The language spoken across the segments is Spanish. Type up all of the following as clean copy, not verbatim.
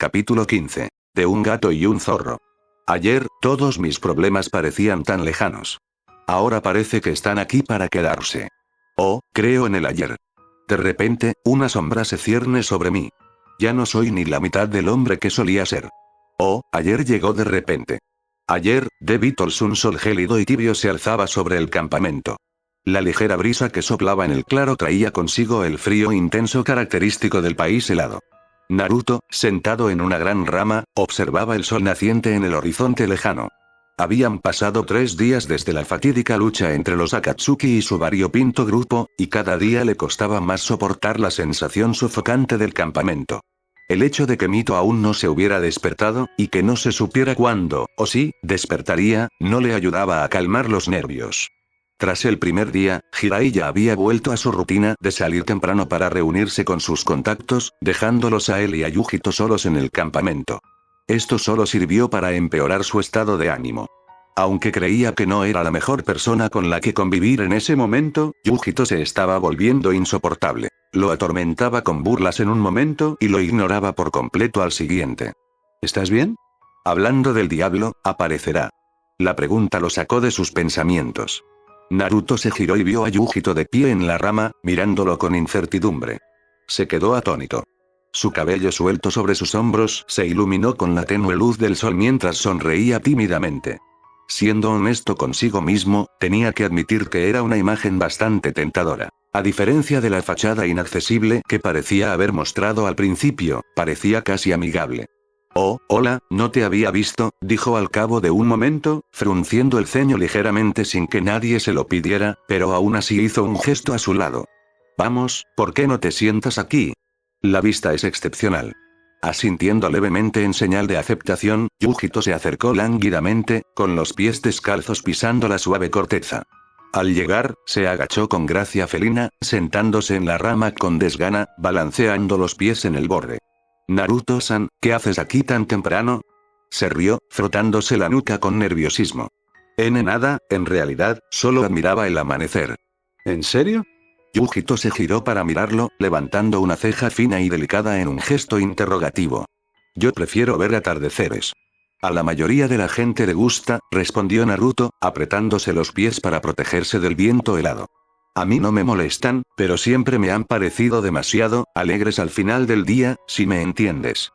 Capítulo 15. De un gato y un zorro. Ayer, todos mis problemas parecían tan lejanos. Ahora parece que están aquí para quedarse. Oh, creo en el ayer. De repente, una sombra se cierne sobre mí. Ya no soy ni la mitad del hombre que solía ser. Oh, ayer llegó de repente. Ayer, de Beatles un sol gélido y tibio se alzaba sobre el campamento. La ligera brisa que soplaba en el claro traía consigo el frío intenso característico del país helado. Naruto, sentado en una gran rama, observaba el sol naciente en el horizonte lejano. Habían pasado 3 días desde la fatídica lucha entre los Akatsuki y su variopinto grupo, y cada día le costaba más soportar la sensación sofocante del campamento. El hecho de que Mito aún no se hubiera despertado, y que no se supiera cuándo, o si, despertaría, no le ayudaba a calmar los nervios. Tras el primer día, Jiraiya había vuelto a su rutina de salir temprano para reunirse con sus contactos, dejándolos a él y a Yujito solos en el campamento. Esto solo sirvió para empeorar su estado de ánimo. Aunque creía que no era la mejor persona con la que convivir en ese momento, Yujito se estaba volviendo insoportable. Lo atormentaba con burlas en un momento y lo ignoraba por completo al siguiente. ¿Estás bien? Hablando del diablo, aparecerá. La pregunta lo sacó de sus pensamientos. Naruto se giró y vio a Yujito de pie en la rama, mirándolo con incertidumbre. Se quedó atónito. Su cabello suelto sobre sus hombros se iluminó con la tenue luz del sol mientras sonreía tímidamente. Siendo honesto consigo mismo, tenía que admitir que era una imagen bastante tentadora. A diferencia de la fachada inaccesible que parecía haber mostrado al principio, parecía casi amigable. Oh, hola, no te había visto, dijo al cabo de un momento, frunciendo el ceño ligeramente sin que nadie se lo pidiera, pero aún así hizo un gesto a su lado. Vamos, ¿por qué no te sientas aquí? La vista es excepcional. Asintiendo levemente en señal de aceptación, Yujito se acercó lánguidamente, con los pies descalzos pisando la suave corteza. Al llegar, se agachó con gracia felina, sentándose en la rama con desgana, balanceando los pies en el borde. Naruto-san, ¿qué haces aquí tan temprano? Se rió, frotándose la nuca con nerviosismo. Nada, en realidad, solo admiraba el amanecer. ¿En serio? Yujito se giró para mirarlo, levantando una ceja fina y delicada en un gesto interrogativo. Yo prefiero ver atardeceres. A la mayoría de la gente le gusta, respondió Naruto, apretándose los pies para protegerse del viento helado. A mí no me molestan, pero siempre me han parecido demasiado alegres al final del día, si me entiendes.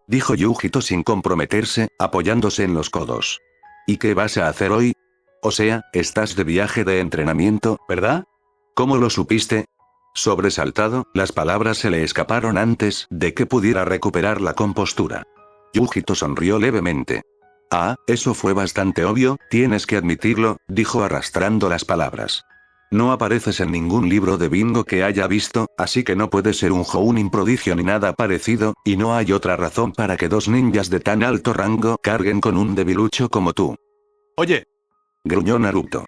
Dijo Yujito sin comprometerse, apoyándose en los codos. ¿Y qué vas a hacer hoy? O sea, estás de viaje de entrenamiento, ¿verdad? ¿Cómo lo supiste? Sobresaltado, las palabras se le escaparon antes de que pudiera recuperar la compostura. Yujito sonrió levemente. Ah, eso fue bastante obvio, tienes que admitirlo, dijo arrastrando las palabras. No apareces en ningún libro de bingo que haya visto, así que no puedes ser un Jounin prodigio ni nada parecido, y no hay otra razón para que 2 ninjas de tan alto rango carguen con un debilucho como tú. Oye, gruñó Naruto.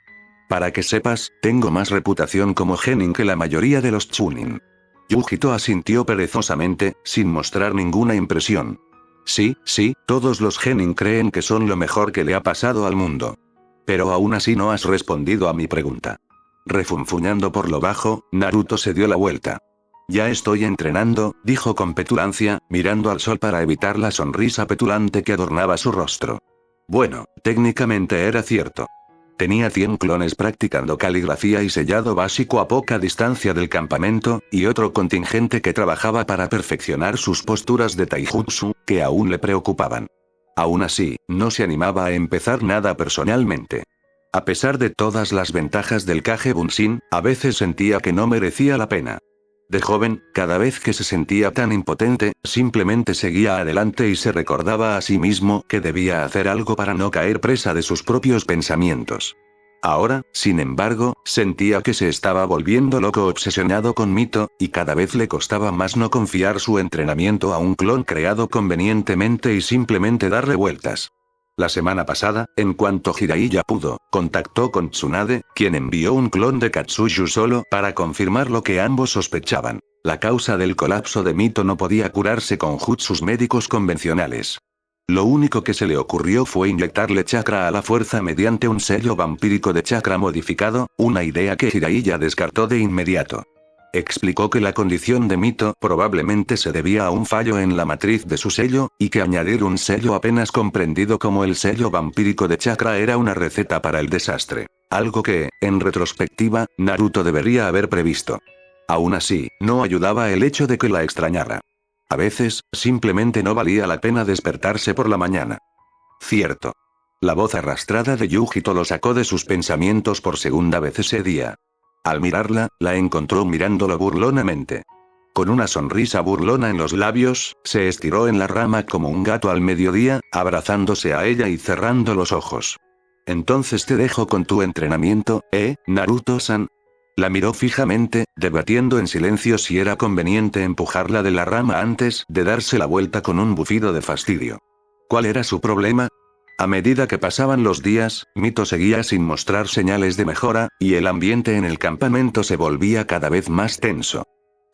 Para que sepas, tengo más reputación como genin que la mayoría de los chunin. Yujito asintió perezosamente, sin mostrar ninguna impresión. Sí, todos los genin creen que son lo mejor que le ha pasado al mundo. Pero aún así no has respondido a mi pregunta. Refunfuñando por lo bajo, Naruto se dio la vuelta. Ya estoy entrenando, dijo con petulancia, mirando al sol para evitar la sonrisa petulante que adornaba su rostro. Bueno, técnicamente era cierto. Tenía 100 clones practicando caligrafía y sellado básico a poca distancia del campamento, y otro contingente que trabajaba para perfeccionar sus posturas de taijutsu, que aún le preocupaban. Aún así, no se animaba a empezar nada personalmente. A pesar de todas las ventajas del Kage Bunshin, a veces sentía que no merecía la pena. De joven, cada vez que se sentía tan impotente, simplemente seguía adelante y se recordaba a sí mismo que debía hacer algo para no caer presa de sus propios pensamientos. Ahora, sin embargo, sentía que se estaba volviendo loco obsesionado con Mito, y cada vez le costaba más no confiar su entrenamiento a un clon creado convenientemente y simplemente darle vueltas. La semana pasada, en cuanto Jiraiya pudo, contactó con Tsunade, quien envió un clon de Katsuyu solo para confirmar lo que ambos sospechaban. La causa del colapso de Mito no podía curarse con jutsus médicos convencionales. Lo único que se le ocurrió fue inyectarle chakra a la fuerza mediante un sello vampírico de chakra modificado, una idea que Jiraiya descartó de inmediato. Explicó que la condición de Mito probablemente se debía a un fallo en la matriz de su sello, y que añadir un sello apenas comprendido como el sello vampírico de chakra era una receta para el desastre. Algo que, en retrospectiva, Naruto debería haber previsto. Aún así, no ayudaba el hecho de que la extrañara. A veces, simplemente no valía la pena despertarse por la mañana. Cierto. La voz arrastrada de Yujito lo sacó de sus pensamientos por segunda vez ese día. Al mirarla, la encontró mirándolo burlonamente. Con una sonrisa burlona en los labios, se estiró en la rama como un gato al mediodía, abrazándose a ella y cerrando los ojos. Entonces te dejo con tu entrenamiento, Naruto-san. La miró fijamente, debatiendo en silencio si era conveniente empujarla de la rama antes de darse la vuelta con un bufido de fastidio. ¿Cuál era su problema? A medida que pasaban los días, Mito seguía sin mostrar señales de mejora, y el ambiente en el campamento se volvía cada vez más tenso.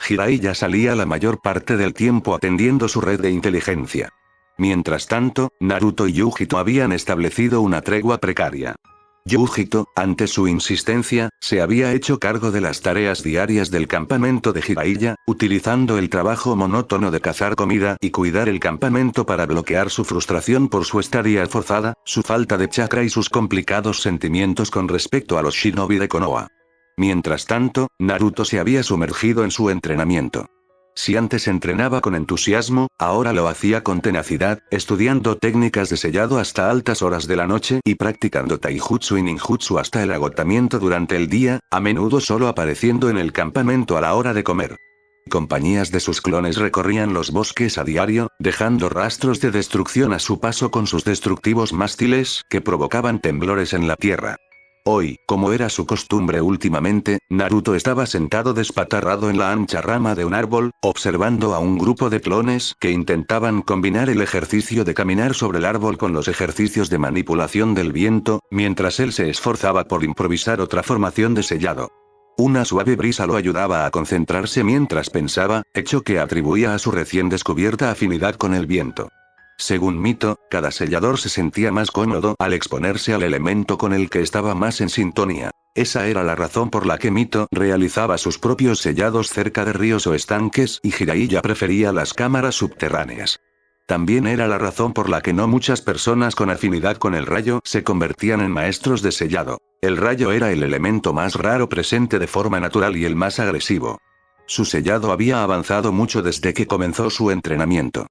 Jiraiya salía la mayor parte del tiempo atendiendo su red de inteligencia. Mientras tanto, Naruto y Yujito habían establecido una tregua precaria. Yujito, ante su insistencia, se había hecho cargo de las tareas diarias del campamento de Jiraiya, utilizando el trabajo monótono de cazar comida y cuidar el campamento para bloquear su frustración por su estadía forzada, su falta de chakra y sus complicados sentimientos con respecto a los shinobi de Konoha. Mientras tanto, Naruto se había sumergido en su entrenamiento. Si antes entrenaba con entusiasmo, ahora lo hacía con tenacidad, estudiando técnicas de sellado hasta altas horas de la noche y practicando taijutsu y ninjutsu hasta el agotamiento durante el día, a menudo solo apareciendo en el campamento a la hora de comer. Compañías de sus clones recorrían los bosques a diario, dejando rastros de destrucción a su paso con sus destructivos mástiles que provocaban temblores en la tierra. Hoy, como era su costumbre últimamente, Naruto estaba sentado despatarrado en la ancha rama de un árbol, observando a un grupo de clones que intentaban combinar el ejercicio de caminar sobre el árbol con los ejercicios de manipulación del viento, mientras él se esforzaba por improvisar otra formación de sellado. Una suave brisa lo ayudaba a concentrarse mientras pensaba, hecho que atribuía a su recién descubierta afinidad con el viento. Según Mito, cada sellador se sentía más cómodo al exponerse al elemento con el que estaba más en sintonía. Esa era la razón por la que Mito realizaba sus propios sellados cerca de ríos o estanques y Jiraiya prefería las cámaras subterráneas. También era la razón por la que no muchas personas con afinidad con el rayo se convertían en maestros de sellado. El rayo era el elemento más raro presente de forma natural y el más agresivo. Su sellado había avanzado mucho desde que comenzó su entrenamiento.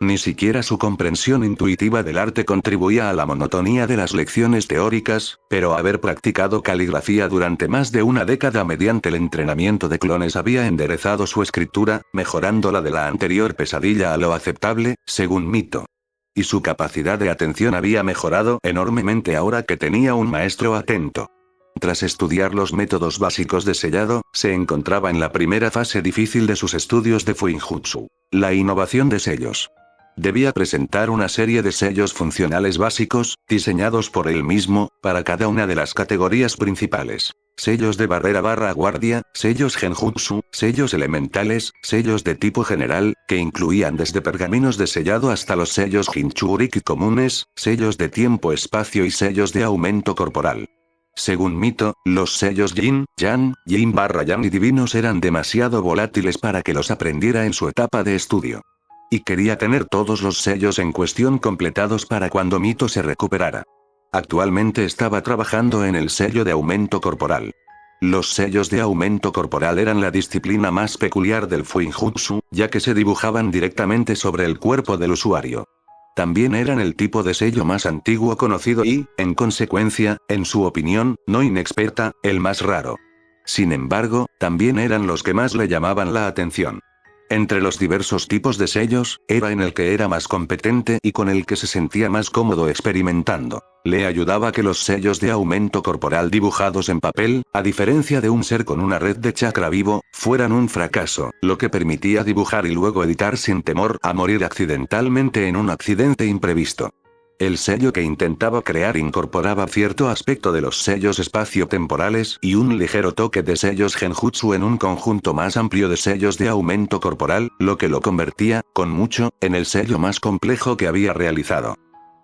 Ni siquiera su comprensión intuitiva del arte contribuía a la monotonía de las lecciones teóricas, pero haber practicado caligrafía durante más de una década mediante el entrenamiento de clones había enderezado su escritura, mejorándola de la anterior pesadilla a lo aceptable, según Mito. Y su capacidad de atención había mejorado enormemente ahora que tenía un maestro atento. Tras estudiar los métodos básicos de sellado, se encontraba en la primera fase difícil de sus estudios de Fuinjutsu, la innovación de sellos. Debía presentar una serie de sellos funcionales básicos, diseñados por él mismo, para cada una de las categorías principales. Sellos de barrera/guardia, sellos genjutsu, sellos elementales, sellos de tipo general, que incluían desde pergaminos de sellado hasta los sellos Jinchuriki comunes, sellos de tiempo-espacio y sellos de aumento corporal. Según Mito, los sellos Yin, Yang, Yin/Yang y divinos eran demasiado volátiles para que los aprendiera en su etapa de estudio. Y quería tener todos los sellos en cuestión completados para cuando Mito se recuperara. Actualmente estaba trabajando en el sello de aumento corporal. Los sellos de aumento corporal eran la disciplina más peculiar del Fuinjutsu, ya que se dibujaban directamente sobre el cuerpo del usuario. También eran el tipo de sello más antiguo conocido y, en consecuencia, en su opinión, no inexperta, el más raro. Sin embargo, también eran los que más le llamaban la atención. Entre los diversos tipos de sellos, era en el que era más competente y con el que se sentía más cómodo experimentando. Le ayudaba que los sellos de aumento corporal dibujados en papel, a diferencia de un ser con una red de chakra vivo, fueran un fracaso, lo que permitía dibujar y luego editar sin temor a morir accidentalmente en un accidente imprevisto. El sello que intentaba crear incorporaba cierto aspecto de los sellos espacio-temporales y un ligero toque de sellos genjutsu en un conjunto más amplio de sellos de aumento corporal, lo que lo convertía, con mucho, en el sello más complejo que había realizado.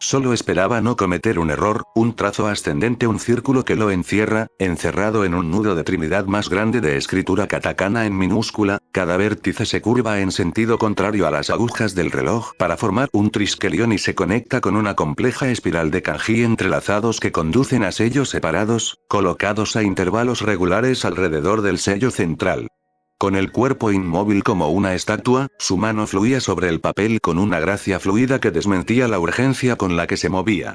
Solo esperaba no cometer un error, un trazo ascendente, un círculo que lo encierra, encerrado en un nudo de trinidad más grande de escritura katakana en minúscula, cada vértice se curva en sentido contrario a las agujas del reloj para formar un triskelion y se conecta con una compleja espiral de kanji entrelazados que conducen a sellos separados, colocados a intervalos regulares alrededor del sello central. Con el cuerpo inmóvil como una estatua, su mano fluía sobre el papel con una gracia fluida que desmentía la urgencia con la que se movía.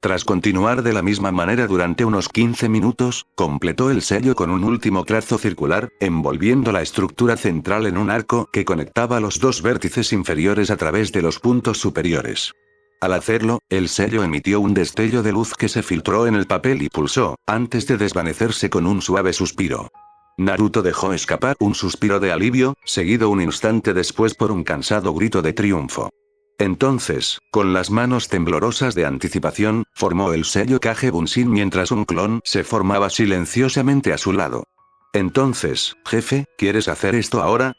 Tras continuar de la misma manera durante unos 15 minutos, completó el sello con un último trazo circular, envolviendo la estructura central en un arco que conectaba los dos vértices inferiores a través de los puntos superiores. Al hacerlo, el sello emitió un destello de luz que se filtró en el papel y pulsó, antes de desvanecerse con un suave suspiro. Naruto dejó escapar un suspiro de alivio, seguido un instante después por un cansado grito de triunfo. Entonces, con las manos temblorosas de anticipación, formó el sello Kage Bunshin mientras un clon se formaba silenciosamente a su lado. Entonces, jefe, ¿quieres hacer esto ahora?,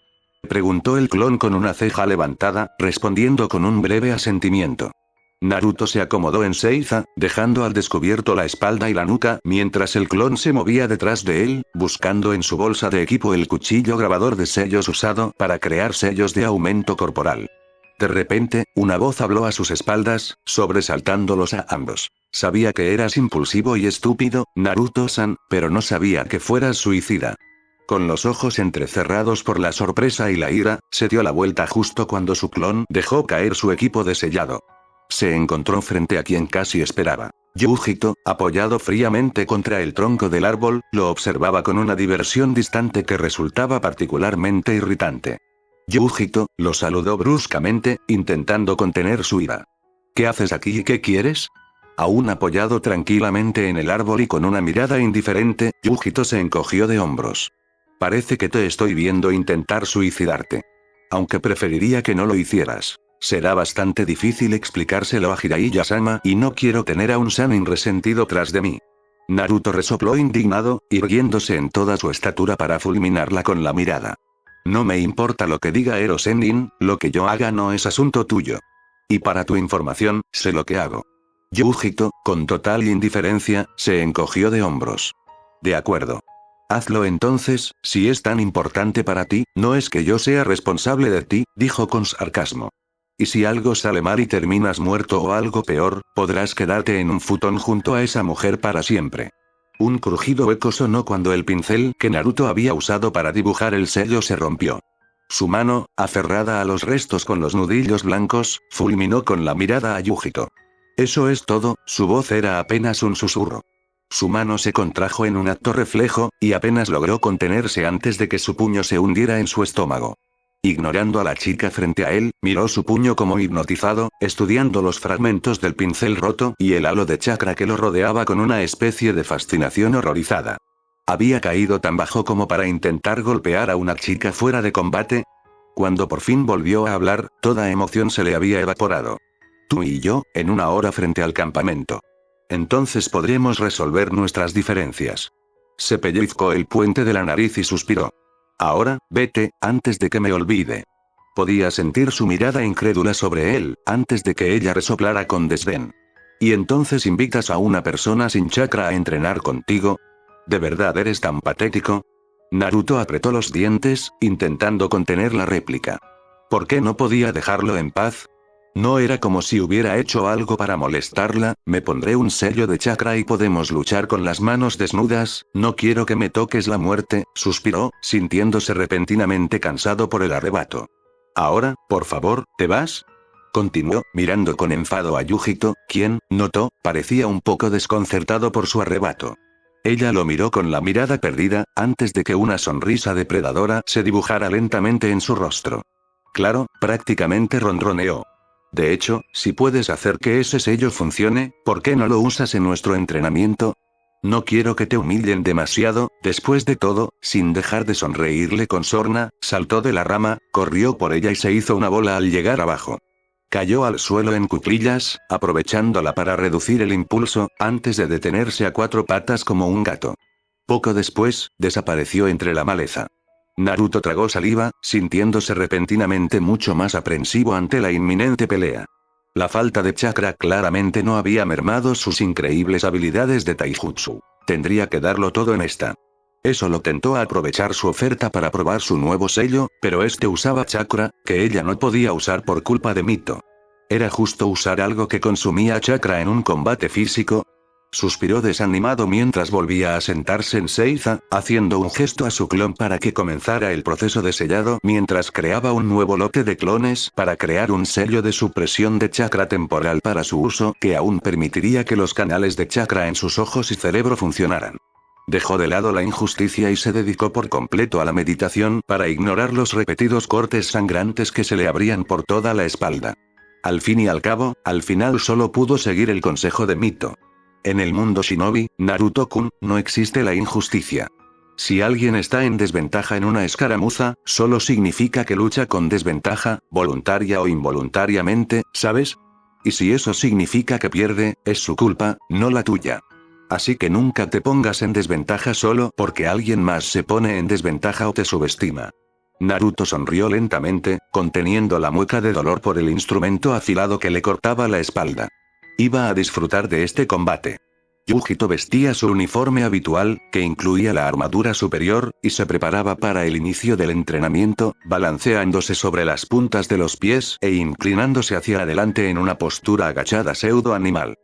preguntó el clon con una ceja levantada, respondiendo con un breve asentimiento. Naruto se acomodó en Seiza, dejando al descubierto la espalda y la nuca mientras el clon se movía detrás de él, buscando en su bolsa de equipo el cuchillo grabador de sellos usado para crear sellos de aumento corporal. De repente, una voz habló a sus espaldas, sobresaltándolos a ambos. Sabía que eras impulsivo y estúpido, Naruto-san, pero no sabía que fueras suicida. Con los ojos entrecerrados por la sorpresa y la ira, se dio la vuelta justo cuando su clon dejó caer su equipo de sellado. Se encontró frente a quien casi esperaba. Yujito, apoyado fríamente contra el tronco del árbol, lo observaba con una diversión distante que resultaba particularmente irritante. Yujito, lo saludó bruscamente, intentando contener su ira. ¿Qué haces aquí y qué quieres? Aún apoyado tranquilamente en el árbol y con una mirada indiferente, Yujito se encogió de hombros. Parece que te estoy viendo intentar suicidarte. Aunque preferiría que no lo hicieras. Será bastante difícil explicárselo a Jiraiya-sama y no quiero tener a un Sannin resentido tras de mí. Naruto resopló indignado, irguiéndose en toda su estatura para fulminarla con la mirada. No me importa lo que diga Ero Sennin, lo que yo haga no es asunto tuyo. Y para tu información, sé lo que hago. Yujito, con total indiferencia, se encogió de hombros. De acuerdo. Hazlo entonces, si es tan importante para ti, no es que yo sea responsable de ti, dijo con sarcasmo. Y si algo sale mal y terminas muerto o algo peor, podrás quedarte en un futón junto a esa mujer para siempre. Un crujido eco sonó cuando el pincel que Naruto había usado para dibujar el sello se rompió. Su mano, aferrada a los restos con los nudillos blancos, fulminó con la mirada a Yujito. Eso es todo, su voz era apenas un susurro. Su mano se contrajo en un acto reflejo, y apenas logró contenerse antes de que su puño se hundiera en su estómago. Ignorando a la chica frente a él, miró su puño como hipnotizado, estudiando los fragmentos del pincel roto y el halo de chakra que lo rodeaba con una especie de fascinación horrorizada. ¿Había caído tan bajo como para intentar golpear a una chica fuera de combate? Cuando por fin volvió a hablar, toda emoción se le había evaporado. Tú y yo, en una hora frente al campamento. Entonces podremos resolver nuestras diferencias. Se pellizcó el puente de la nariz y suspiró. Ahora, vete, antes de que me olvide. Podía sentir su mirada incrédula sobre él, antes de que ella resoplara con desdén. ¿Y entonces invitas a una persona sin chakra a entrenar contigo? ¿De verdad eres tan patético? Naruto apretó los dientes, intentando contener la réplica. ¿Por qué no podía dejarlo en paz? No era como si hubiera hecho algo para molestarla, me pondré un sello de chakra y podemos luchar con las manos desnudas, no quiero que me toques la muerte, suspiró, sintiéndose repentinamente cansado por el arrebato. Ahora, por favor, ¿te vas? Continuó, mirando con enfado a Yujito, quien, notó, parecía un poco desconcertado por su arrebato. Ella lo miró con la mirada perdida, antes de que una sonrisa depredadora se dibujara lentamente en su rostro. Claro, prácticamente ronroneó. De hecho, si puedes hacer que ese sello funcione, ¿por qué no lo usas en nuestro entrenamiento? No quiero que te humillen demasiado. Después de todo, sin dejar de sonreírle con sorna, saltó de la rama, corrió por ella y se hizo una bola al llegar abajo. Cayó al suelo en cuclillas, aprovechándola para reducir el impulso, antes de detenerse a cuatro patas como un gato. Poco después, desapareció entre la maleza. Naruto tragó saliva, sintiéndose repentinamente mucho más aprensivo ante la inminente pelea. La falta de chakra claramente no había mermado sus increíbles habilidades de taijutsu. Tendría que darlo todo en esta. Eso lo tentó a aprovechar su oferta para probar su nuevo sello, pero este usaba chakra, que ella no podía usar por culpa de Mito. ¿Era justo usar algo que consumía chakra en un combate físico? Suspiró desanimado mientras volvía a sentarse en Seiza, haciendo un gesto a su clon para que comenzara el proceso de sellado mientras creaba un nuevo lote de clones para crear un sello de supresión de chakra temporal para su uso que aún permitiría que los canales de chakra en sus ojos y cerebro funcionaran. Dejó de lado la injusticia y se dedicó por completo a la meditación para ignorar los repetidos cortes sangrantes que se le abrían por toda la espalda. Al fin y al cabo, al final solo pudo seguir el consejo de Mito. En el mundo shinobi, Naruto-kun, no existe la injusticia. Si alguien está en desventaja en una escaramuza, solo significa que lucha con desventaja, voluntaria o involuntariamente, ¿sabes? Y si eso significa que pierde, es su culpa, no la tuya. Así que nunca te pongas en desventaja solo porque alguien más se pone en desventaja o te subestima. Naruto sonrió lentamente, conteniendo la mueca de dolor por el instrumento afilado que le cortaba la espalda. Iba a disfrutar de este combate. Yujito vestía su uniforme habitual, que incluía la armadura superior, y se preparaba para el inicio del entrenamiento, balanceándose sobre las puntas de los pies e inclinándose hacia adelante en una postura agachada pseudo-animal.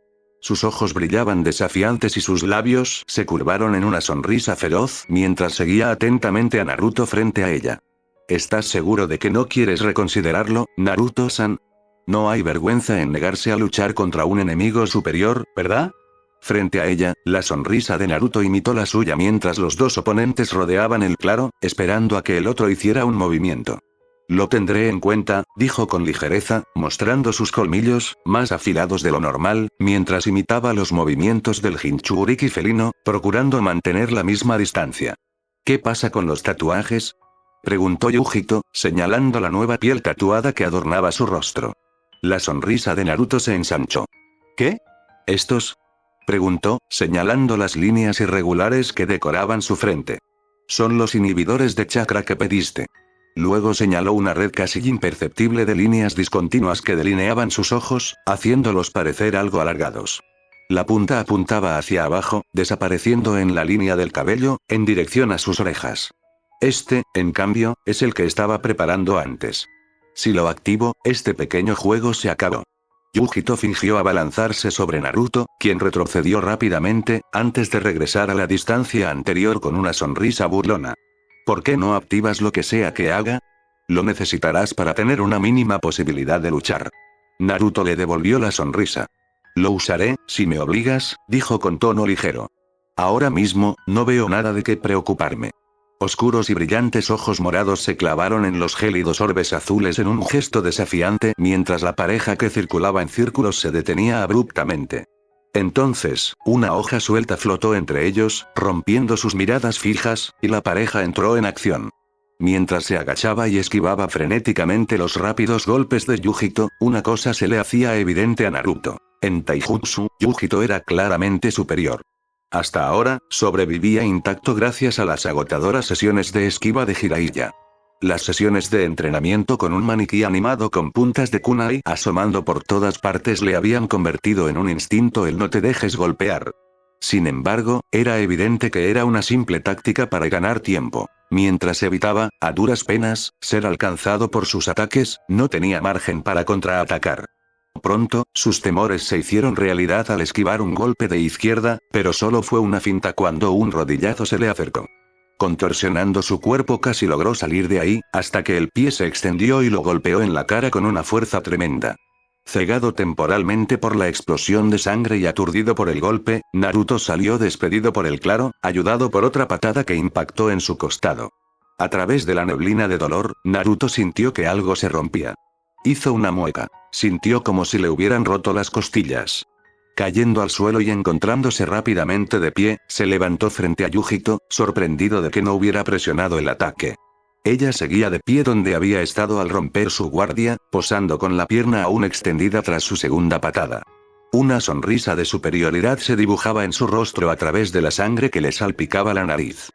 Sus ojos brillaban desafiantes y sus labios se curvaron en una sonrisa feroz mientras seguía atentamente a Naruto frente a ella. ¿Estás seguro de que no quieres reconsiderarlo, Naruto-san? No hay vergüenza en negarse a luchar contra un enemigo superior, ¿verdad? Frente a ella, la sonrisa de Naruto imitó la suya mientras los dos oponentes rodeaban el claro, esperando a que el otro hiciera un movimiento. Lo tendré en cuenta, dijo con ligereza, mostrando sus colmillos, más afilados de lo normal, mientras imitaba los movimientos del Jinchuriki felino, procurando mantener la misma distancia. ¿Qué pasa con los tatuajes? Preguntó Yujito, señalando la nueva piel tatuada que adornaba su rostro. La sonrisa de Naruto se ensanchó. ¿Qué? ¿Estos? Preguntó, señalando las líneas irregulares que decoraban su frente. Son los inhibidores de chakra que pediste. Luego señaló una red casi imperceptible de líneas discontinuas que delineaban sus ojos, haciéndolos parecer algo alargados. La punta apuntaba hacia abajo, desapareciendo en la línea del cabello, en dirección a sus orejas. Este, en cambio, es el que estaba preparando antes. Si lo activo, este pequeño juego se acabó. Yujito fingió abalanzarse sobre Naruto, quien retrocedió rápidamente, antes de regresar a la distancia anterior con una sonrisa burlona. ¿Por qué no activas lo que sea que haga? Lo necesitarás para tener una mínima posibilidad de luchar. Naruto le devolvió la sonrisa. Lo usaré, si me obligas, dijo con tono ligero. Ahora mismo, no veo nada de qué preocuparme. Oscuros y brillantes ojos morados se clavaron en los gélidos orbes azules en un gesto desafiante mientras la pareja que circulaba en círculos se detenía abruptamente. Entonces, una hoja suelta flotó entre ellos, rompiendo sus miradas fijas, y la pareja entró en acción. Mientras se agachaba y esquivaba frenéticamente los rápidos golpes de Yujito, una cosa se le hacía evidente a Naruto. En taijutsu, Yujito era claramente superior. Hasta ahora, sobrevivía intacto gracias a las agotadoras sesiones de esquiva de Jiraiya. Las sesiones de entrenamiento con un maniquí animado con puntas de kunai asomando por todas partes le habían convertido en un instinto el no te dejes golpear. Sin embargo, era evidente que era una simple táctica para ganar tiempo. Mientras evitaba, a duras penas, ser alcanzado por sus ataques, no tenía margen para contraatacar. Pronto, sus temores se hicieron realidad al esquivar un golpe de izquierda, pero solo fue una finta cuando un rodillazo se le acercó. Contorsionando su cuerpo casi logró salir de ahí, hasta que el pie se extendió y lo golpeó en la cara con una fuerza tremenda. Cegado temporalmente por la explosión de sangre y aturdido por el golpe, Naruto salió despedido por el claro, ayudado por otra patada que impactó en su costado. A través de la neblina de dolor, Naruto sintió que algo se rompía. Hizo una mueca. Sintió como si le hubieran roto las costillas. Cayendo al suelo y encontrándose rápidamente de pie, se levantó frente a Yujito, sorprendido de que no hubiera presionado el ataque. Ella seguía de pie donde había estado al romper su guardia, posando con la pierna aún extendida tras su segunda patada. Una sonrisa de superioridad se dibujaba en su rostro a través de la sangre que le salpicaba la nariz.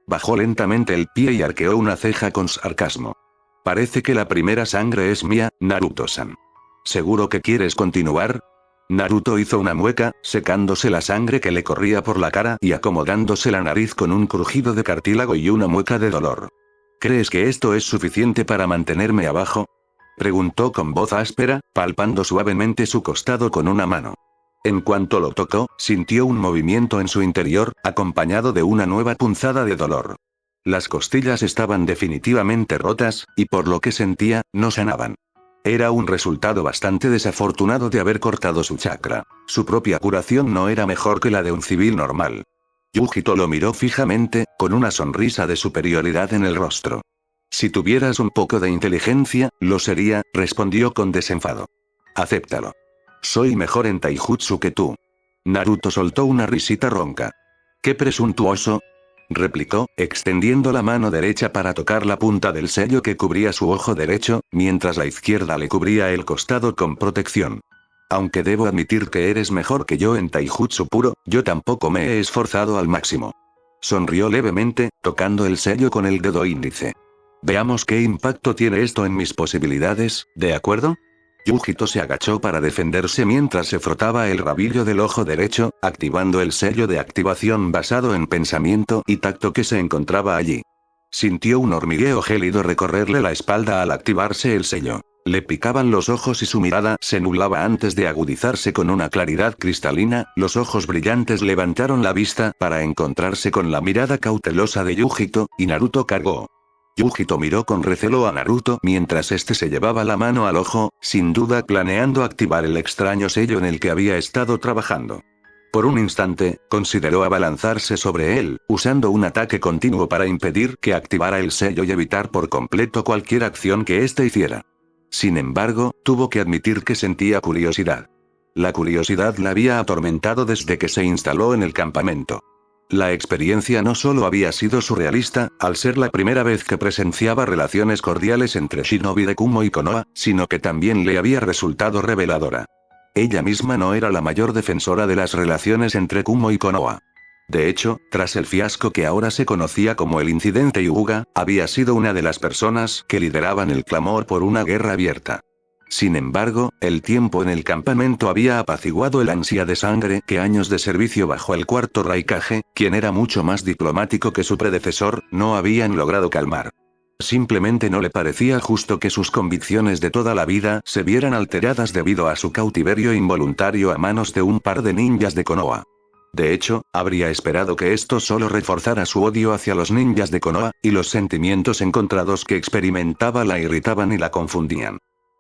Bajó lentamente el pie y arqueó una ceja con sarcasmo. Parece que la primera sangre es mía, Naruto-san. ¿Seguro que quieres continuar? Naruto hizo una mueca, secándose la sangre que le corría por la cara y acomodándose la nariz con un crujido de cartílago y una mueca de dolor. ¿Crees que esto es suficiente para mantenerme abajo? Preguntó con voz áspera, palpando suavemente su costado con una mano. En cuanto lo tocó, sintió un movimiento en su interior, acompañado de una nueva punzada de dolor. Las costillas estaban definitivamente rotas, y por lo que sentía, no sanaban. Era un resultado bastante desafortunado de haber cortado su chakra. Su propia curación no era mejor que la de un civil normal. Yujito lo miró fijamente, con una sonrisa de superioridad en el rostro. Si tuvieras un poco de inteligencia, lo sería, respondió con desenfado. Acéptalo. Soy mejor en taijutsu que tú. Naruto soltó una risita ronca. ¡Qué presuntuoso!, replicó, extendiendo la mano derecha para tocar la punta del sello que cubría su ojo derecho, mientras la izquierda le cubría el costado con protección. Aunque debo admitir que eres mejor que yo en taijutsu puro, yo tampoco me he esforzado al máximo. Sonrió levemente, tocando el sello con el dedo índice. Veamos qué impacto tiene esto en mis posibilidades, ¿de acuerdo? Yujito se agachó para defenderse mientras se frotaba el rabillo del ojo derecho, activando el sello de activación basado en pensamiento y tacto que se encontraba allí. Sintió un hormigueo gélido recorrerle la espalda al activarse el sello. Le picaban los ojos y su mirada se nublaba antes de agudizarse con una claridad cristalina. Los ojos brillantes levantaron la vista para encontrarse con la mirada cautelosa de Yujito, y Naruto cargó. Yujito miró con recelo a Naruto mientras este se llevaba la mano al ojo, sin duda planeando activar el extraño sello en el que había estado trabajando. Por un instante, consideró abalanzarse sobre él, usando un ataque continuo para impedir que activara el sello y evitar por completo cualquier acción que éste hiciera. Sin embargo, tuvo que admitir que sentía curiosidad. La curiosidad la había atormentado desde que se instaló en el campamento. La experiencia no solo había sido surrealista, al ser la primera vez que presenciaba relaciones cordiales entre shinobi de Kumo y Konoha, sino que también le había resultado reveladora. Ella misma no era la mayor defensora de las relaciones entre Kumo y Konoha. De hecho, tras el fiasco que ahora se conocía como el incidente Hyuga, había sido una de las personas que lideraban el clamor por una guerra abierta. Sin embargo, el tiempo en el campamento había apaciguado el ansia de sangre que años de servicio bajo el cuarto Raikage, quien era mucho más diplomático que su predecesor, no habían logrado calmar. Simplemente no le parecía justo que sus convicciones de toda la vida se vieran alteradas debido a su cautiverio involuntario a manos de un par de ninjas de Konoha. De hecho, habría esperado que esto solo reforzara su odio hacia los ninjas de Konoha, y los sentimientos encontrados que experimentaba la irritaban y la confundían.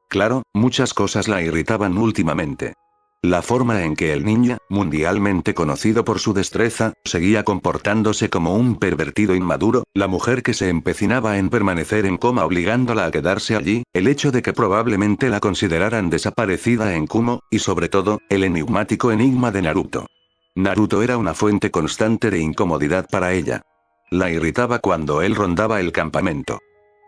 Claro, muchas cosas la irritaban últimamente. La forma en que el ninja, mundialmente conocido por su destreza, seguía comportándose como un pervertido inmaduro, la mujer que se empecinaba en permanecer en coma obligándola a quedarse allí, el hecho de que probablemente la consideraran desaparecida en Kumo, y sobre todo, el enigmático enigma de Naruto. Naruto era una fuente constante de incomodidad para ella. La irritaba cuando él rondaba el campamento.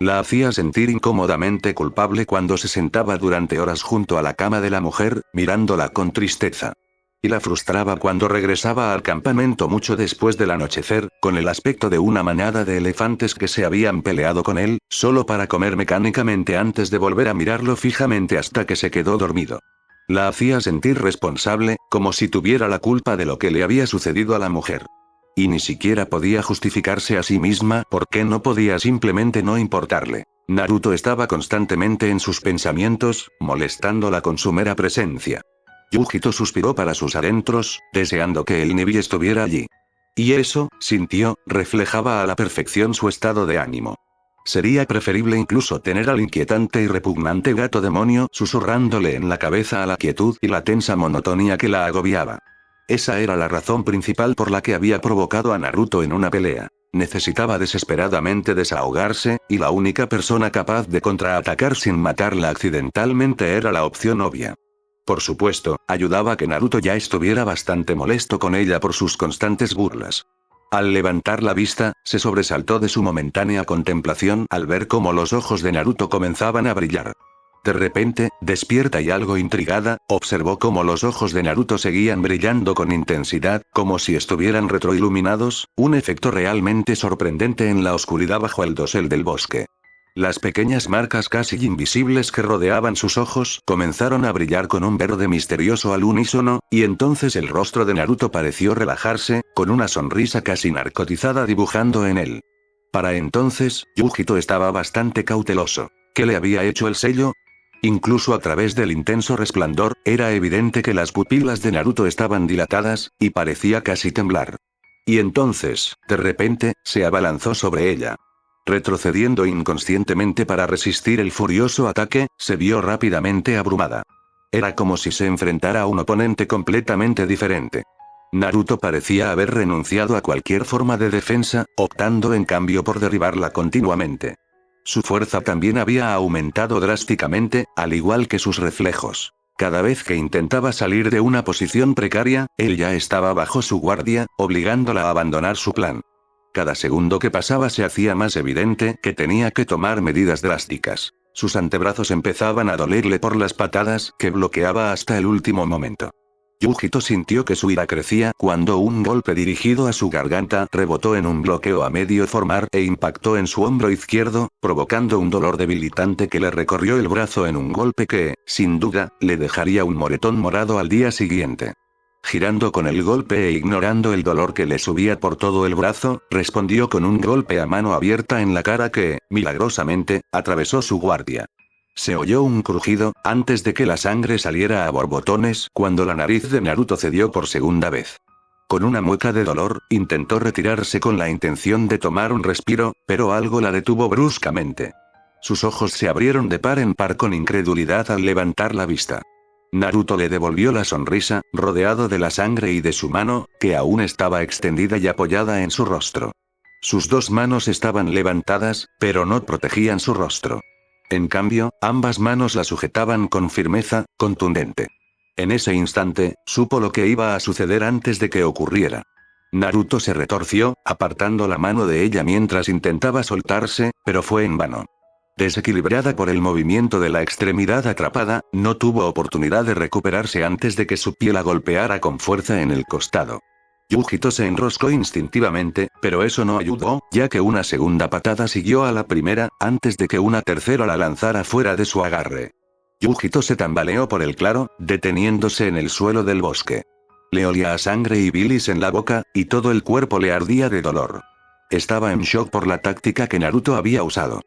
La hacía sentir incómodamente culpable cuando se sentaba durante horas junto a la cama de la mujer, mirándola con tristeza. Y la frustraba cuando regresaba al campamento mucho después del anochecer, con el aspecto de una manada de elefantes que se habían peleado con él, solo para comer mecánicamente antes de volver a mirarlo fijamente hasta que se quedó dormido. La hacía sentir responsable, como si tuviera la culpa de lo que le había sucedido a la mujer. Y ni siquiera podía justificarse a sí misma porque no podía simplemente no importarle. Naruto estaba constantemente en sus pensamientos, molestándola con su mera presencia. Yujito suspiró para sus adentros, deseando que el Nibi estuviera allí. Y eso, sintió, reflejaba a la perfección su estado de ánimo. Sería preferible incluso tener al inquietante y repugnante gato demonio susurrándole en la cabeza a la quietud y la tensa monotonía que la agobiaba. Esa era la razón principal por la que había provocado a Naruto en una pelea. Necesitaba desesperadamente desahogarse, y la única persona capaz de contraatacar sin matarla accidentalmente era la opción obvia. Por supuesto, ayudaba que Naruto ya estuviera bastante molesto con ella por sus constantes burlas. Al levantar la vista, se sobresaltó de su momentánea contemplación al ver cómo los ojos de Naruto comenzaban a brillar. De repente, despierta y algo intrigada, observó cómo los ojos de Naruto seguían brillando con intensidad, como si estuvieran retroiluminados, un efecto realmente sorprendente en la oscuridad bajo el dosel del bosque. Las pequeñas marcas casi invisibles que rodeaban sus ojos comenzaron a brillar con un verde misterioso al unísono, y entonces el rostro de Naruto pareció relajarse, con una sonrisa casi narcotizada dibujando en él. Para entonces, Yujito estaba bastante cauteloso. ¿Qué le había hecho el sello? Incluso a través del intenso resplandor, era evidente que las pupilas de Naruto estaban dilatadas, y parecía casi temblar. Y entonces, de repente, se abalanzó sobre ella. Retrocediendo inconscientemente para resistir el furioso ataque, se vio rápidamente abrumada. Era como si se enfrentara a un oponente completamente diferente. Naruto parecía haber renunciado a cualquier forma de defensa, optando en cambio por derribarla continuamente. Su fuerza también había aumentado drásticamente, al igual que sus reflejos. Cada vez que intentaba salir de una posición precaria, él ya estaba bajo su guardia, obligándola a abandonar su plan. Cada segundo que pasaba se hacía más evidente que tenía que tomar medidas drásticas. Sus antebrazos empezaban a dolerle por las patadas que bloqueaba hasta el último momento. Yujito sintió que su ira crecía cuando un golpe dirigido a su garganta rebotó en un bloqueo a medio formar e impactó en su hombro izquierdo, provocando un dolor debilitante que le recorrió el brazo en un golpe que, sin duda, le dejaría un moretón morado al día siguiente. Girando con el golpe e ignorando el dolor que le subía por todo el brazo, respondió con un golpe a mano abierta en la cara que, milagrosamente, atravesó su guardia. Se oyó un crujido, antes de que la sangre saliera a borbotones, cuando la nariz de Naruto cedió por segunda vez. Con una mueca de dolor, intentó retirarse con la intención de tomar un respiro, pero algo la detuvo bruscamente. Sus ojos se abrieron de par en par con incredulidad al levantar la vista. Naruto le devolvió la sonrisa, rodeado de la sangre y de su mano, que aún estaba extendida y apoyada en su rostro. Sus dos manos estaban levantadas, pero no protegían su rostro. En cambio, ambas manos la sujetaban con firmeza, contundente. En ese instante, supo lo que iba a suceder antes de que ocurriera. Naruto se retorció, apartando la mano de ella mientras intentaba soltarse, pero fue en vano. Desequilibrada por el movimiento de la extremidad atrapada, no tuvo oportunidad de recuperarse antes de que su piel la golpeara con fuerza en el costado. Yujito se enroscó instintivamente, pero eso no ayudó, ya que una segunda patada siguió a la primera, antes de que una tercera la lanzara fuera de su agarre. Yujito se tambaleó por el claro, deteniéndose en el suelo del bosque. Le olía a sangre y bilis en la boca, y todo el cuerpo le ardía de dolor. Estaba en shock por la táctica que Naruto había usado.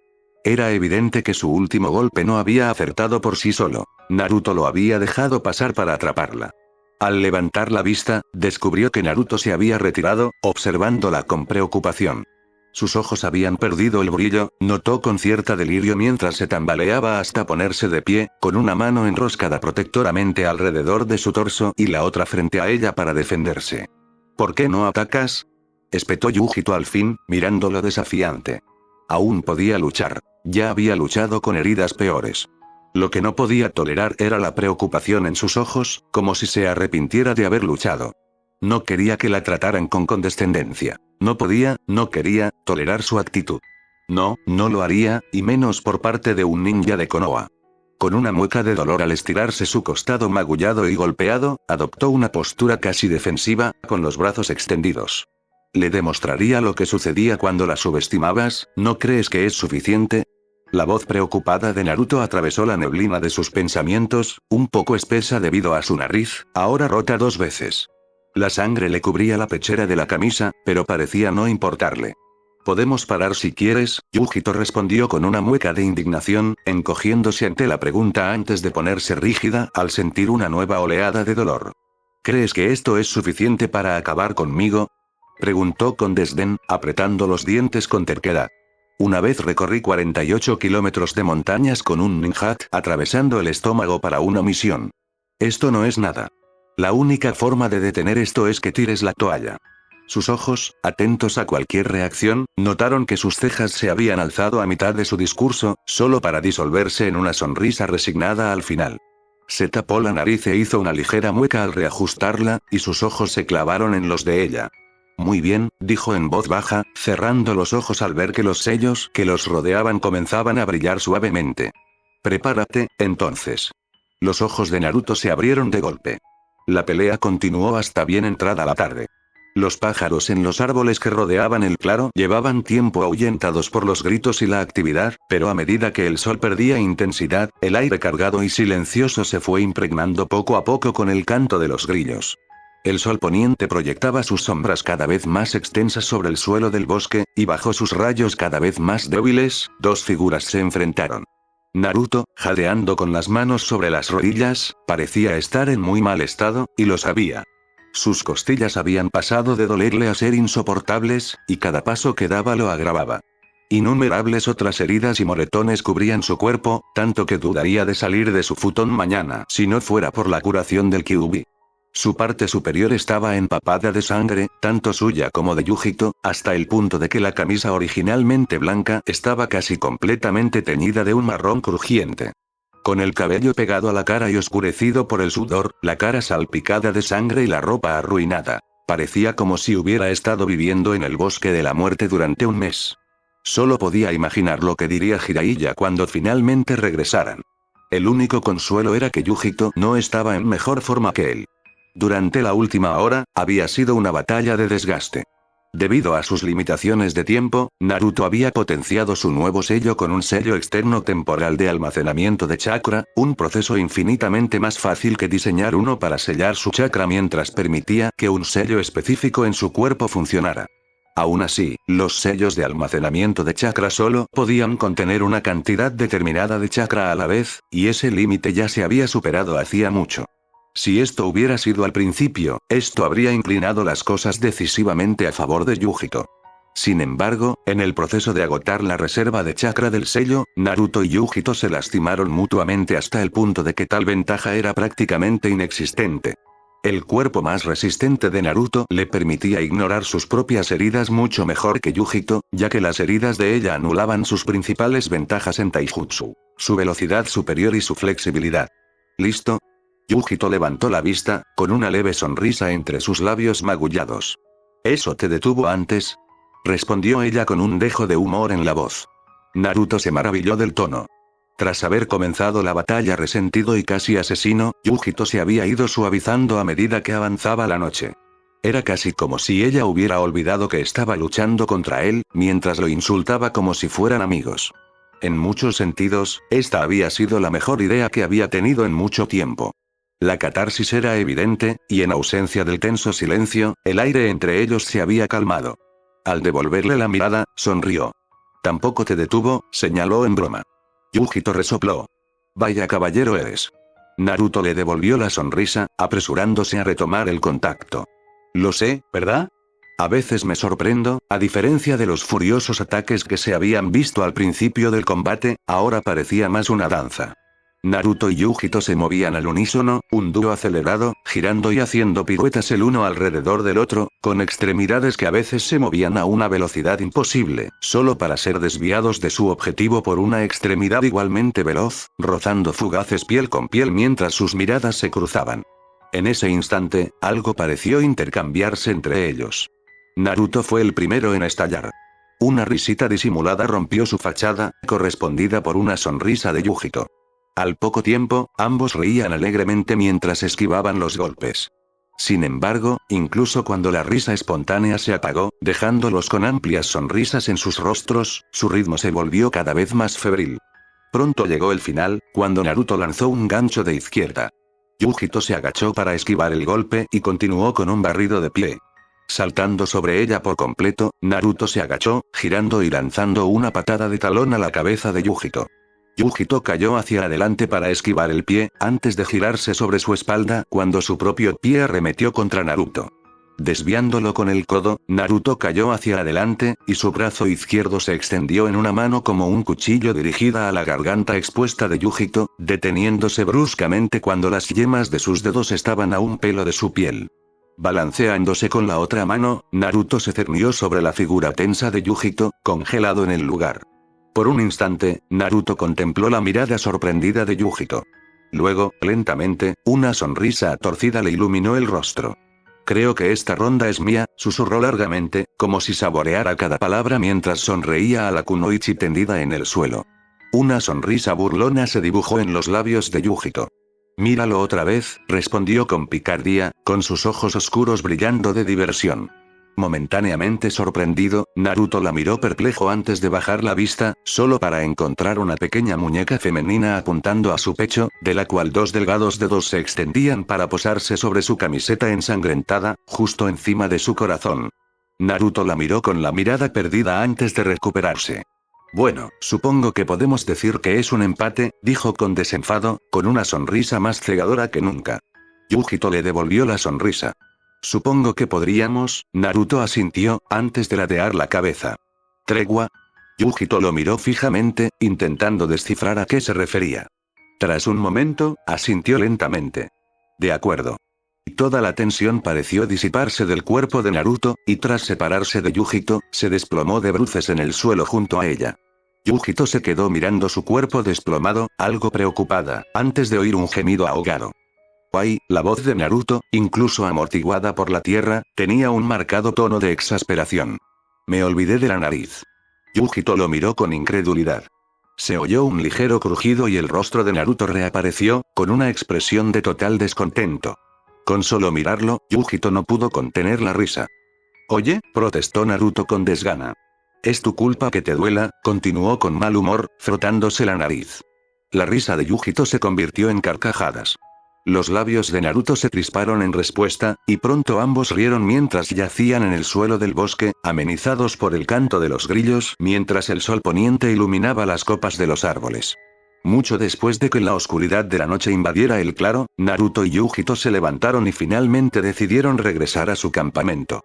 Era evidente que su último golpe no había acertado por sí solo. Naruto lo había dejado pasar para atraparla. Al levantar la vista, descubrió que Naruto se había retirado, observándola con preocupación. Sus ojos habían perdido el brillo, notó con cierta delirio mientras se tambaleaba hasta ponerse de pie, con una mano enroscada protectoramente alrededor de su torso y la otra frente a ella para defenderse. ¿Por qué no atacas?, espetó Yujito al fin, mirándolo desafiante. Aún podía luchar. Ya había luchado con heridas peores. Lo que no podía tolerar era la preocupación en sus ojos, como si se arrepintiera de haber luchado. No quería que la trataran con condescendencia. No quería, tolerar su actitud. No lo haría, y menos por parte de un ninja de Konoha. Con una mueca de dolor al estirarse su costado magullado y golpeado, adoptó una postura casi defensiva, con los brazos extendidos. Le demostraría lo que sucedía cuando la subestimabas, ¿no crees que es suficiente? La voz preocupada de Naruto atravesó la neblina de sus pensamientos, un poco espesa debido a su nariz, ahora rota 2 veces. La sangre le cubría la pechera de la camisa, pero parecía no importarle. «Podemos parar si quieres», Yujito respondió con una mueca de indignación, encogiéndose ante la pregunta antes de ponerse rígida al sentir una nueva oleada de dolor. «¿Crees que esto es suficiente para acabar conmigo?», preguntó con desdén, apretando los dientes con terquedad. Una vez recorrí 48 kilómetros de montañas con un ninja, atravesando el estómago para una misión. Esto no es nada. La única forma de detener esto es que tires la toalla. Sus ojos, atentos a cualquier reacción, notaron que sus cejas se habían alzado a mitad de su discurso, solo para disolverse en una sonrisa resignada al final. Se tapó la nariz e hizo una ligera mueca al reajustarla, y sus ojos se clavaron en los de ella. «Muy bien», dijo en voz baja, cerrando los ojos al ver que los sellos que los rodeaban comenzaban a brillar suavemente. «Prepárate, entonces». Los ojos de Naruto se abrieron de golpe. La pelea continuó hasta bien entrada la tarde. Los pájaros en los árboles que rodeaban el claro llevaban tiempo ahuyentados por los gritos y la actividad, pero a medida que el sol perdía intensidad, el aire cargado y silencioso se fue impregnando poco a poco con el canto de los grillos. El sol poniente proyectaba sus sombras cada vez más extensas sobre el suelo del bosque, y bajo sus rayos cada vez más débiles, dos figuras se enfrentaron. Naruto, jadeando con las manos sobre las rodillas, parecía estar en muy mal estado, y lo sabía. Sus costillas habían pasado de dolerle a ser insoportables, y cada paso que daba lo agravaba. Innumerables otras heridas y moretones cubrían su cuerpo, tanto que dudaría de salir de su futón mañana si no fuera por la curación del Kyuubi. Su parte superior estaba empapada de sangre, tanto suya como de Yujito, hasta el punto de que la camisa originalmente blanca estaba casi completamente teñida de un marrón crujiente. Con el cabello pegado a la cara y oscurecido por el sudor, la cara salpicada de sangre y la ropa arruinada. Parecía como si hubiera estado viviendo en el bosque de la muerte durante un mes. Solo podía imaginar lo que diría Jiraiya cuando finalmente regresaran. El único consuelo era que Yujito no estaba en mejor forma que él. Durante la última hora, había sido una batalla de desgaste. Debido a sus limitaciones de tiempo, Naruto había potenciado su nuevo sello con un sello externo temporal de almacenamiento de chakra, un proceso infinitamente más fácil que diseñar uno para sellar su chakra mientras permitía que un sello específico en su cuerpo funcionara. Aún así, los sellos de almacenamiento de chakra solo podían contener una cantidad determinada de chakra a la vez, y ese límite ya se había superado hacía mucho. Si esto hubiera sido al principio, esto habría inclinado las cosas decisivamente a favor de Yujito. Sin embargo, en el proceso de agotar la reserva de chakra del sello, Naruto y Yujito se lastimaron mutuamente hasta el punto de que tal ventaja era prácticamente inexistente. El cuerpo más resistente de Naruto le permitía ignorar sus propias heridas mucho mejor que Yujito, ya que las heridas de ella anulaban sus principales ventajas en taijutsu, su velocidad superior y su flexibilidad. ¿Listo? Yujito levantó la vista, con una leve sonrisa entre sus labios magullados. ¿Eso te detuvo antes? Respondió ella con un dejo de humor en la voz. Naruto se maravilló del tono. Tras haber comenzado la batalla resentido y casi asesino, Yujito se había ido suavizando a medida que avanzaba la noche. Era casi como si ella hubiera olvidado que estaba luchando contra él, mientras lo insultaba como si fueran amigos. En muchos sentidos, esta había sido la mejor idea que había tenido en mucho tiempo. La catarsis era evidente, y en ausencia del tenso silencio, el aire entre ellos se había calmado. Al devolverle la mirada, sonrió. «Tampoco te detuvo», señaló en broma. Yujito resopló. «Vaya caballero eres». Naruto le devolvió la sonrisa, apresurándose a retomar el contacto. «Lo sé, ¿verdad? A veces me sorprendo, a diferencia de los furiosos ataques que se habían visto al principio del combate, ahora parecía más una danza». Naruto y Yujito se movían al unísono, un dúo acelerado, girando y haciendo piruetas el uno alrededor del otro, con extremidades que a veces se movían a una velocidad imposible, solo para ser desviados de su objetivo por una extremidad igualmente veloz, rozando fugaces piel con piel mientras sus miradas se cruzaban. En ese instante, algo pareció intercambiarse entre ellos. Naruto fue el primero en estallar. Una risita disimulada rompió su fachada, correspondida por una sonrisa de Yujito. Al poco tiempo, ambos reían alegremente mientras esquivaban los golpes. Sin embargo, incluso cuando la risa espontánea se apagó, dejándolos con amplias sonrisas en sus rostros, su ritmo se volvió cada vez más febril. Pronto llegó el final, cuando Naruto lanzó un gancho de izquierda. Yujito se agachó para esquivar el golpe y continuó con un barrido de pie. Saltando sobre ella por completo, Naruto se agachó, girando y lanzando una patada de talón a la cabeza de Yujito. Yujito cayó hacia adelante para esquivar el pie, antes de girarse sobre su espalda cuando su propio pie arremetió contra Naruto. Desviándolo con el codo, Naruto cayó hacia adelante, y su brazo izquierdo se extendió en una mano como un cuchillo dirigida a la garganta expuesta de Yujito, deteniéndose bruscamente cuando las yemas de sus dedos estaban a un pelo de su piel. Balanceándose con la otra mano, Naruto se cernió sobre la figura tensa de Yujito, congelado en el lugar. Por un instante, Naruto contempló la mirada sorprendida de Yujito. Luego, lentamente, una sonrisa torcida le iluminó el rostro. «Creo que esta ronda es mía», susurró largamente, como si saboreara cada palabra mientras sonreía a la kunoichi tendida en el suelo. Una sonrisa burlona se dibujó en los labios de Yujito. «Míralo otra vez», respondió con picardía, con sus ojos oscuros brillando de diversión. Momentáneamente sorprendido, Naruto la miró perplejo antes de bajar la vista, solo para encontrar una pequeña muñeca femenina apuntando a su pecho, de la cual dos delgados dedos se extendían para posarse sobre su camiseta ensangrentada, justo encima de su corazón. Naruto la miró con la mirada perdida antes de recuperarse. Bueno, supongo que podemos decir que es un empate, dijo con desenfado, con una sonrisa más cegadora que nunca. Yujito le devolvió la sonrisa. Supongo que podríamos, Naruto asintió, antes de ladear la cabeza. ¿Tregua? Yujito lo miró fijamente, intentando descifrar a qué se refería. Tras un momento, asintió lentamente. De acuerdo. Toda la tensión pareció disiparse del cuerpo de Naruto, y tras separarse de Yujito, se desplomó de bruces en el suelo junto a ella. Yujito se quedó mirando su cuerpo desplomado, algo preocupada, antes de oír un gemido ahogado. La voz de Naruto, incluso amortiguada por la tierra, tenía un marcado tono de exasperación. Me olvidé de la nariz. Yujito lo miró con incredulidad. Se oyó un ligero crujido y el rostro de Naruto reapareció, con una expresión de total descontento. Con solo mirarlo, Yujito no pudo contener la risa. Oye, protestó Naruto con desgana. Es tu culpa que te duela, continuó con mal humor, frotándose la nariz. La risa de Yujito se convirtió en carcajadas. Los labios de Naruto se crisparon en respuesta, y pronto ambos rieron mientras yacían en el suelo del bosque, amenizados por el canto de los grillos mientras el sol poniente iluminaba las copas de los árboles. Mucho después de que la oscuridad de la noche invadiera el claro, Naruto y Yujito se levantaron y finalmente decidieron regresar a su campamento.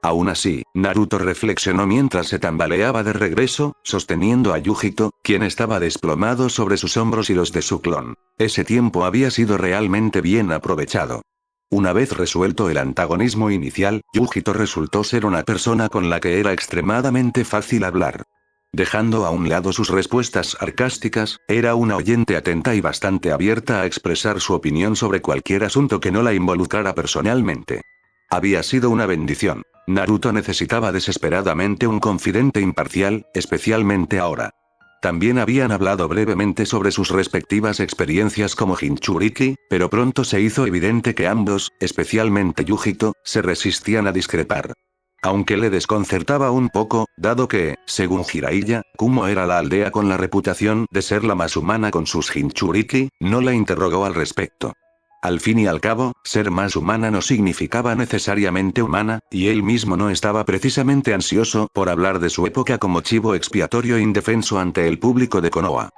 Aún así, Naruto reflexionó mientras se tambaleaba de regreso, sosteniendo a Yujito, quien estaba desplomado sobre sus hombros y los de su clon. Ese tiempo había sido realmente bien aprovechado. Una vez resuelto el antagonismo inicial, Yujito resultó ser una persona con la que era extremadamente fácil hablar. Dejando a un lado sus respuestas sarcásticas, era una oyente atenta y bastante abierta a expresar su opinión sobre cualquier asunto que no la involucrara personalmente. Había sido una bendición. Naruto necesitaba desesperadamente un confidente imparcial, especialmente ahora. También habían hablado brevemente sobre sus respectivas experiencias como Jinchuriki, pero pronto se hizo evidente que ambos, especialmente Yujito, se resistían a discrepar. Aunque le desconcertaba un poco, dado que, según Jiraiya, Kumo era la aldea con la reputación de ser la más humana con sus Jinchuriki, no la interrogó al respecto. Al fin y al cabo, ser más humana no significaba necesariamente humana, y él mismo no estaba precisamente ansioso por hablar de su época como chivo expiatorio indefenso ante el público de Konoha.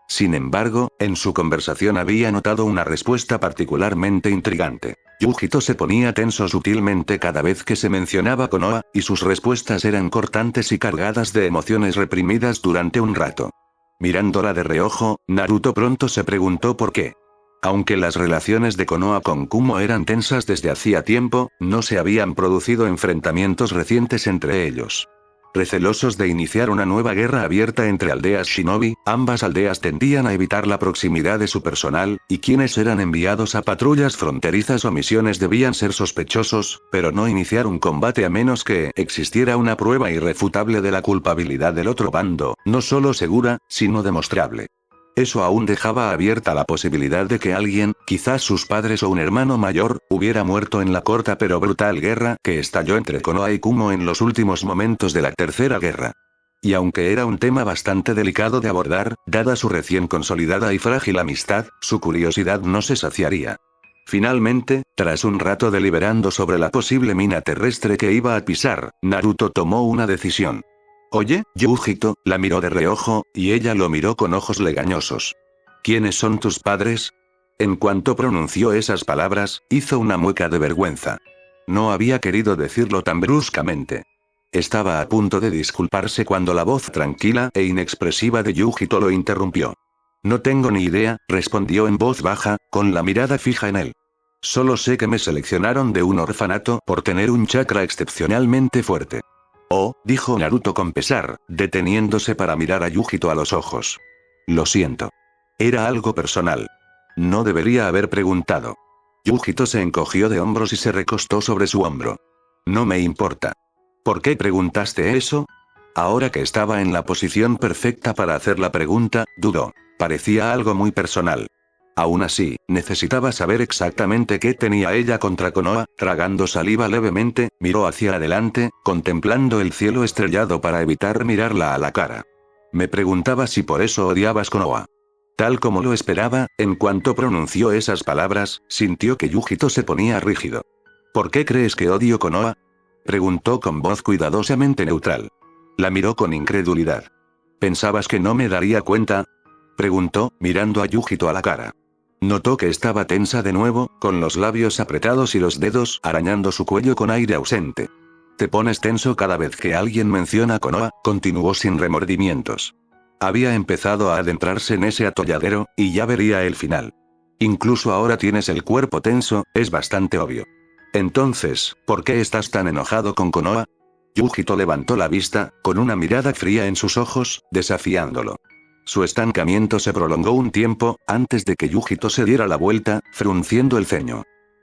Sin embargo, en su conversación había notado una respuesta particularmente intrigante. Yujito se ponía tenso sutilmente cada vez que se mencionaba Konoha, y sus respuestas eran cortantes y cargadas de emociones reprimidas durante un rato. Mirándola de reojo, Naruto pronto se preguntó por qué. Aunque las relaciones de Konoha con Kumo eran tensas desde hacía tiempo, no se habían producido enfrentamientos recientes entre ellos. Recelosos de iniciar una nueva guerra abierta entre aldeas shinobi, ambas aldeas tendían a evitar la proximidad de su personal, y quienes eran enviados a patrullas fronterizas o misiones debían ser sospechosos, pero no iniciar un combate a menos que existiera una prueba irrefutable de la culpabilidad del otro bando, no solo segura, sino demostrable. Eso aún dejaba abierta la posibilidad de que alguien, quizás sus padres o un hermano mayor, hubiera muerto en la corta pero brutal guerra que estalló entre Konoha y Kumo en los últimos momentos de la Tercera Guerra. Y aunque era un tema bastante delicado de abordar, dada su recién consolidada y frágil amistad, su curiosidad no se saciaría. Finalmente, tras un rato deliberando sobre la posible mina terrestre que iba a pisar, Naruto tomó una decisión. Oye, Yujito, la miró de reojo, y ella lo miró con ojos legañosos. ¿Quiénes son tus padres? En cuanto pronunció esas palabras, hizo una mueca de vergüenza. No había querido decirlo tan bruscamente. Estaba a punto de disculparse cuando la voz tranquila e inexpresiva de Yujito lo interrumpió. No tengo ni idea, respondió en voz baja, con la mirada fija en él. Solo sé que me seleccionaron de un orfanato por tener un chakra excepcionalmente fuerte. Oh, dijo Naruto con pesar, deteniéndose para mirar a Yujito a los ojos. Lo siento. Era algo personal. No debería haber preguntado. Yujito se encogió de hombros y se recostó sobre su hombro. No me importa. ¿Por qué preguntaste eso? Ahora que estaba en la posición perfecta para hacer la pregunta, dudó. Parecía algo muy personal. Aún así, necesitaba saber exactamente qué tenía ella contra Konoha. Tragando saliva levemente, miró hacia adelante, contemplando el cielo estrellado para evitar mirarla a la cara. Me preguntaba si por eso odiabas Konoha. Tal como lo esperaba, en cuanto pronunció esas palabras, sintió que Yujito se ponía rígido. ¿Por qué crees que odio Konoha? Preguntó con voz cuidadosamente neutral. La miró con incredulidad. ¿Pensabas que no me daría cuenta? Preguntó, mirando a Yujito a la cara. Notó que estaba tensa de nuevo, con los labios apretados y los dedos arañando su cuello con aire ausente. Te pones tenso cada vez que alguien menciona Konoha, continuó sin remordimientos. Había empezado a adentrarse en ese atolladero, y ya vería el final. Incluso ahora tienes el cuerpo tenso, es bastante obvio. Entonces, ¿por qué estás tan enojado con Konoha? Yujito levantó la vista, con una mirada fría en sus ojos, desafiándolo. Su estancamiento se prolongó un tiempo, antes de que Yujito se diera la vuelta, frunciendo el ceño.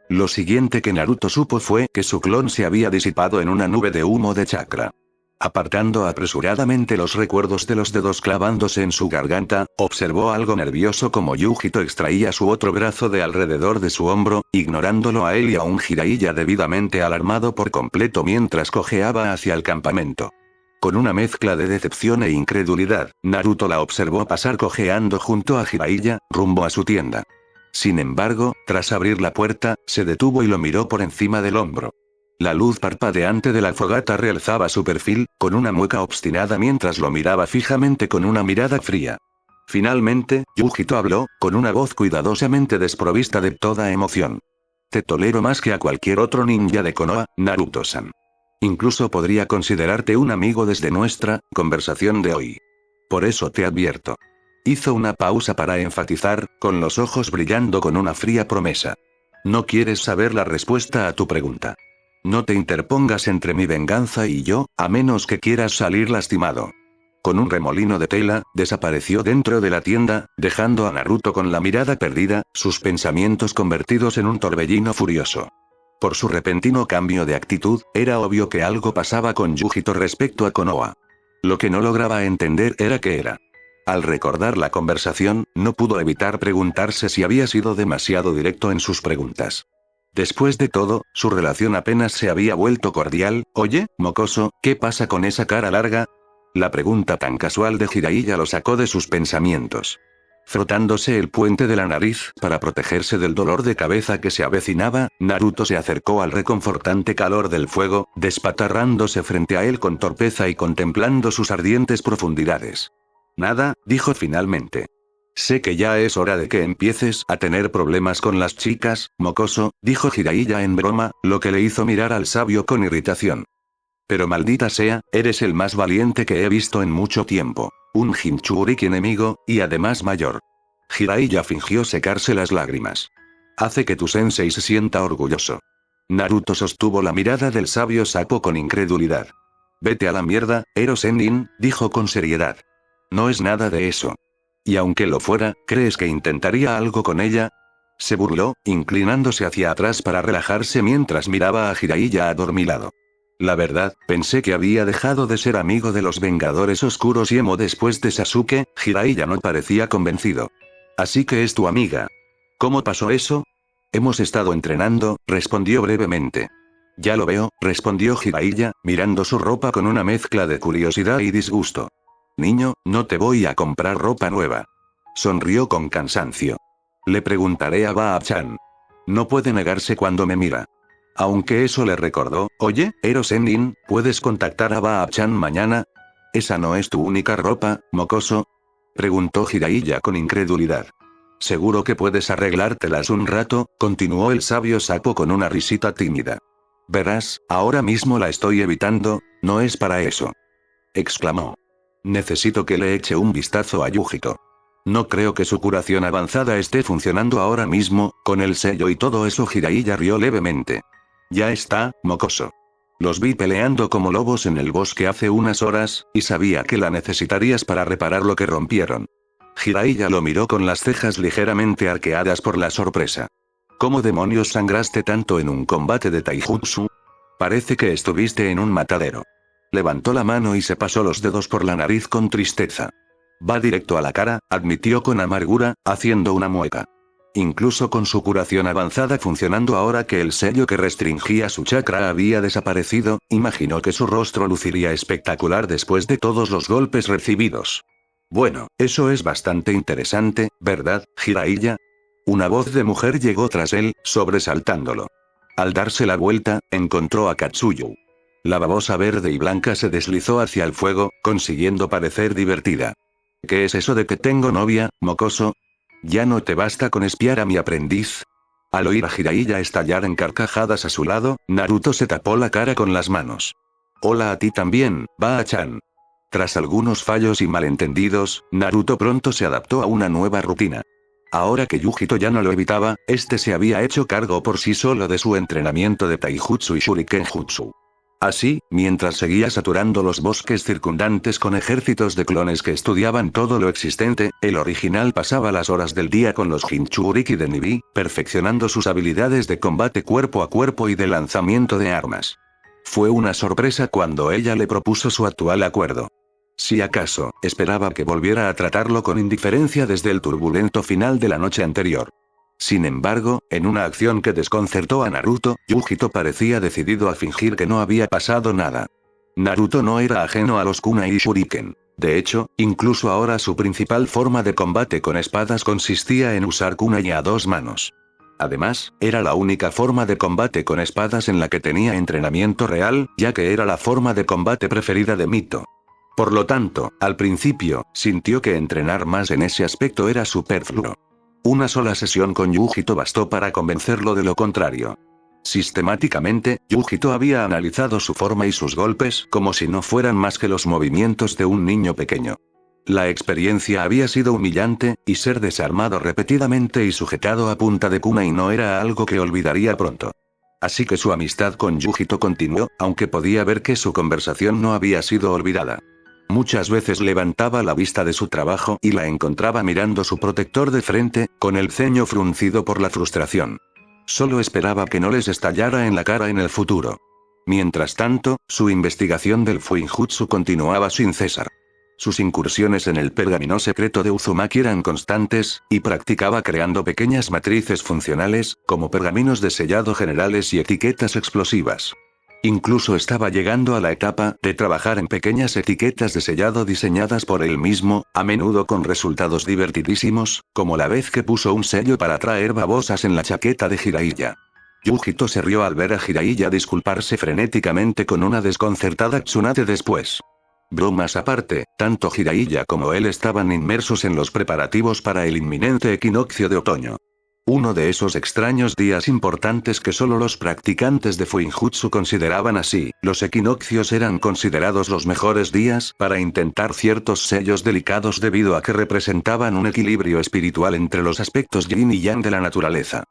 Lo siguiente que Naruto supo fue que su clon se había disipado en una nube de humo de chakra. Apartando apresuradamente los recuerdos de los dedos clavándose en su garganta, observó algo nervioso como Yujito extraía su otro brazo de alrededor de su hombro, ignorándolo a él y a un Jiraiya debidamente alarmado por completo mientras cojeaba hacia el campamento. Con una mezcla de decepción e incredulidad, Naruto la observó pasar cojeando junto a Jiraiya, rumbo a su tienda. Sin embargo, tras abrir la puerta, se detuvo y lo miró por encima del hombro. La luz parpadeante de la fogata realzaba su perfil, con una mueca obstinada mientras lo miraba fijamente con una mirada fría. Finalmente, Yujito habló, con una voz cuidadosamente desprovista de toda emoción. Te tolero más que a cualquier otro ninja de Konoha, Naruto-san. Incluso podría considerarte un amigo desde nuestra conversación de hoy. Por eso te advierto. Hizo una pausa para enfatizar, con los ojos brillando con una fría promesa. No quieres saber la respuesta a tu pregunta. No te interpongas entre mi venganza y yo, a menos que quieras salir lastimado. Con un remolino de tela, desapareció dentro de la tienda, dejando a Naruto con la mirada perdida, sus pensamientos convertidos en un torbellino furioso. Por su repentino cambio de actitud, era obvio que algo pasaba con Yujito respecto a Konoha. Lo que no lograba entender era qué era. Al recordar la conversación, no pudo evitar preguntarse si había sido demasiado directo en sus preguntas. Después de todo, su relación apenas se había vuelto cordial. Oye, mocoso, ¿qué pasa con esa cara larga? La pregunta tan casual de Jiraiya lo sacó de sus pensamientos. Frotándose el puente de la nariz para protegerse del dolor de cabeza que se avecinaba, Naruto se acercó al reconfortante calor del fuego, despatarrándose frente a él con torpeza y contemplando sus ardientes profundidades. Nada, dijo finalmente. Sé que ya es hora de que empieces a tener problemas con las chicas, mocoso, dijo Jiraiya en broma, lo que le hizo mirar al sabio con irritación. Pero maldita sea, eres el más valiente que he visto en mucho tiempo. Un Jinchuriki enemigo, y además mayor. Jiraiya fingió secarse las lágrimas. Hace que tu sensei se sienta orgulloso. Naruto sostuvo la mirada del sabio sapo con incredulidad. Vete a la mierda, Ero Sennin, dijo con seriedad. No es nada de eso. Y aunque lo fuera, ¿crees que intentaría algo con ella? Se burló, inclinándose hacia atrás para relajarse mientras miraba a Jiraiya adormilado. La verdad, pensé que había dejado de ser amigo de los Vengadores Oscuros y Emo después de Sasuke. Jiraiya no parecía convencido. Así que es tu amiga. ¿Cómo pasó eso? Hemos estado entrenando, respondió brevemente. Ya lo veo, respondió Jiraiya, mirando su ropa con una mezcla de curiosidad y disgusto. Niño, no te voy a comprar ropa nueva. Sonrió con cansancio. Le preguntaré a Baa-chan. No puede negarse cuando me mira. Aunque eso le recordó, oye, Ero Sennin, ¿puedes contactar a Baa-chan mañana? ¿Esa no es tu única ropa, mocoso? Preguntó Jiraiya con incredulidad. Seguro que puedes arreglártelas un rato, continuó el sabio sapo con una risita tímida. Verás, ahora mismo la estoy evitando, no es para eso. Exclamó. Necesito que le eche un vistazo a Yujito. No creo que su curación avanzada esté funcionando ahora mismo, con el sello y todo eso. Jiraiya rió levemente. Ya está, mocoso. Los vi peleando como lobos en el bosque hace unas horas, y sabía que la necesitarías para reparar lo que rompieron. Jiraiya lo miró con las cejas ligeramente arqueadas por la sorpresa. ¿Cómo demonios sangraste tanto en un combate de taijutsu? Parece que estuviste en un matadero. Levantó la mano y se pasó los dedos por la nariz con tristeza. Va directo a la cara, admitió con amargura, haciendo una mueca. Incluso con su curación avanzada funcionando ahora que el sello que restringía su chakra había desaparecido, imaginó que su rostro luciría espectacular después de todos los golpes recibidos. Bueno, eso es bastante interesante, ¿verdad, Jiraiya? Una voz de mujer llegó tras él, sobresaltándolo. Al darse la vuelta, encontró a Katsuyu. La babosa verde y blanca se deslizó hacia el fuego, consiguiendo parecer divertida. ¿Qué es eso de que tengo novia, mocoso? ¿Ya no te basta con espiar a mi aprendiz? Al oír a Jiraiya estallar en carcajadas a su lado, Naruto se tapó la cara con las manos. Hola a ti también, Ba-chan. Tras algunos fallos y malentendidos, Naruto pronto se adaptó a una nueva rutina. Ahora que Yujito ya no lo evitaba, este se había hecho cargo por sí solo de su entrenamiento de Taijutsu y Shurikenjutsu. Así, mientras seguía saturando los bosques circundantes con ejércitos de clones que estudiaban todo lo existente, el original pasaba las horas del día con los Jinchuriki de Nibi, perfeccionando sus habilidades de combate cuerpo a cuerpo y de lanzamiento de armas. Fue una sorpresa cuando ella le propuso su actual acuerdo. Si acaso, esperaba que volviera a tratarlo con indiferencia desde el turbulento final de la noche anterior. Sin embargo, en una acción que desconcertó a Naruto, Yujito parecía decidido a fingir que no había pasado nada. Naruto no era ajeno a los kunai y shuriken. De hecho, incluso ahora su principal forma de combate con espadas consistía en usar kunai a dos manos. Además, era la única forma de combate con espadas en la que tenía entrenamiento real, ya que era la forma de combate preferida de Mito. Por lo tanto, al principio, sintió que entrenar más en ese aspecto era superfluo. Una sola sesión con Yujito bastó para convencerlo de lo contrario. Sistemáticamente, Yujito había analizado su forma y sus golpes como si no fueran más que los movimientos de un niño pequeño. La experiencia había sido humillante, y ser desarmado repetidamente y sujetado a punta de kunai no era algo que olvidaría pronto. Así que su amistad con Yujito continuó, aunque podía ver que su conversación no había sido olvidada. Muchas veces levantaba la vista de su trabajo y la encontraba mirando su protector de frente, con el ceño fruncido por la frustración. Solo esperaba que no les estallara en la cara en el futuro. Mientras tanto, su investigación del Fuinjutsu continuaba sin cesar. Sus incursiones en el pergamino secreto de Uzumaki eran constantes, y practicaba creando pequeñas matrices funcionales, como pergaminos de sellado generales y etiquetas explosivas. Incluso estaba llegando a la etapa de trabajar en pequeñas etiquetas de sellado diseñadas por él mismo, a menudo con resultados divertidísimos, como la vez que puso un sello para atraer babosas en la chaqueta de Jiraiya. Yujito se rió al ver a Jiraiya disculparse frenéticamente con una desconcertada Tsunade después. Bromas aparte, tanto Jiraiya como él estaban inmersos en los preparativos para el inminente equinoccio de otoño. Uno de esos extraños días importantes que solo los practicantes de Fuinjutsu consideraban así, los equinoccios eran considerados los mejores días para intentar ciertos sellos delicados debido a que representaban un equilibrio espiritual entre los aspectos yin y yang de la naturaleza.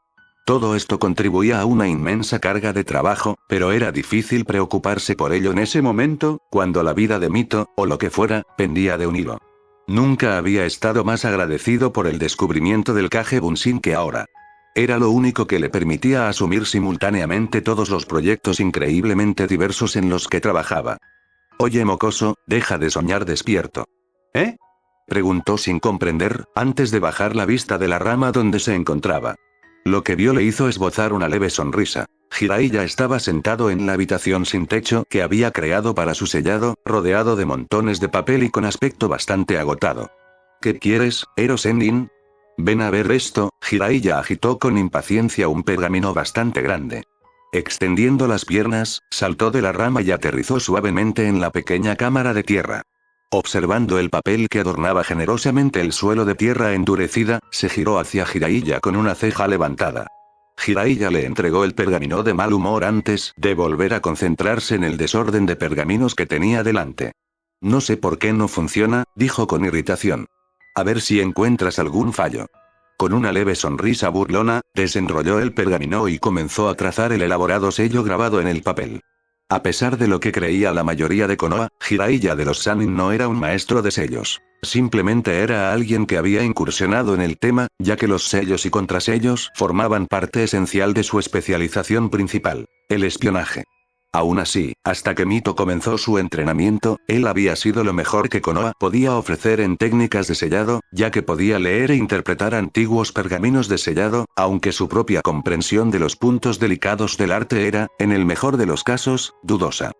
Todo esto contribuía a una inmensa carga de trabajo, pero era difícil preocuparse por ello en ese momento, cuando la vida de Mito, o lo que fuera, pendía de un hilo. Nunca había estado más agradecido por el descubrimiento del Kage Bunshin que ahora. Era lo único que le permitía asumir simultáneamente todos los proyectos increíblemente diversos en los que trabajaba. Oye mocoso, deja de soñar despierto. ¿Eh? Preguntó sin comprender, antes de bajar la vista de la rama donde se encontraba. Lo que vio le hizo esbozar una leve sonrisa. Jiraiya estaba sentado en la habitación sin techo que había creado para su sellado, rodeado de montones de papel y con aspecto bastante agotado. ¿Qué quieres, Ero Sennin? Ven a ver esto. Jiraiya agitó con impaciencia un pergamino bastante grande. Extendiendo las piernas, saltó de la rama y aterrizó suavemente en la pequeña cámara de tierra. Observando el papel que adornaba generosamente el suelo de tierra endurecida, se giró hacia Jiraiya con una ceja levantada. Jiraiya le entregó el pergamino de mal humor antes de volver a concentrarse en el desorden de pergaminos que tenía delante. No sé por qué no funciona, dijo con irritación. A ver si encuentras algún fallo. Con una leve sonrisa burlona, desenrolló el pergamino y comenzó a trazar el elaborado sello grabado en el papel. A pesar de lo que creía la mayoría de Konoha, Jiraiya de los Sannin no era un maestro de sellos. Simplemente era alguien que había incursionado en el tema, ya que los sellos y contrasellos formaban parte esencial de su especialización principal, el espionaje. Aún así, hasta que Mito comenzó su entrenamiento, él había sido lo mejor que Konoha podía ofrecer en técnicas de sellado, ya que podía leer e interpretar antiguos pergaminos de sellado, aunque su propia comprensión de los puntos delicados del arte era, en el mejor de los casos, dudosa.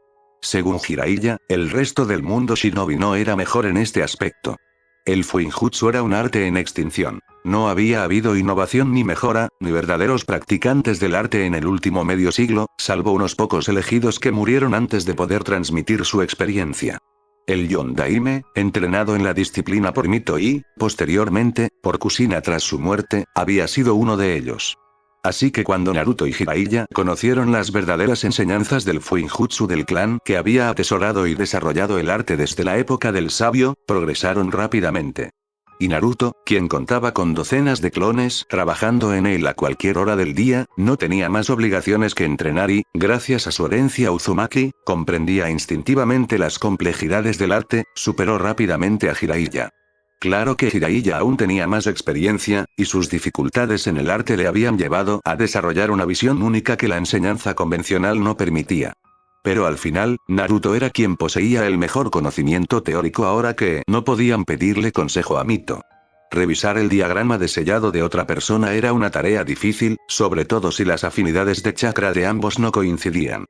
Según Jiraiya, el resto del mundo shinobi no era mejor en este aspecto. El Fuinjutsu era un arte en extinción. No había habido innovación ni mejora, ni verdaderos practicantes del arte en el último medio siglo, salvo unos pocos elegidos que murieron antes de poder transmitir su experiencia. El Yondaime, entrenado en la disciplina por Mito y, posteriormente, por Kushina tras su muerte, había sido uno de ellos. Así que cuando Naruto y Jiraiya conocieron las verdaderas enseñanzas del Fuinjutsu del clan que había atesorado y desarrollado el arte desde la época del sabio, progresaron rápidamente. Y Naruto, quien contaba con docenas de clones trabajando en él a cualquier hora del día, no tenía más obligaciones que entrenar y, gracias a su herencia Uzumaki, comprendía instintivamente las complejidades del arte, superó rápidamente a Jiraiya. Claro que Jiraiya aún tenía más experiencia, y sus dificultades en el arte le habían llevado a desarrollar una visión única que la enseñanza convencional no permitía. Pero al final, Naruto era quien poseía el mejor conocimiento teórico ahora que no podían pedirle consejo a Mito. Revisar el diagrama de sellado de otra persona era una tarea difícil, sobre todo si las afinidades de chakra de ambos no coincidían.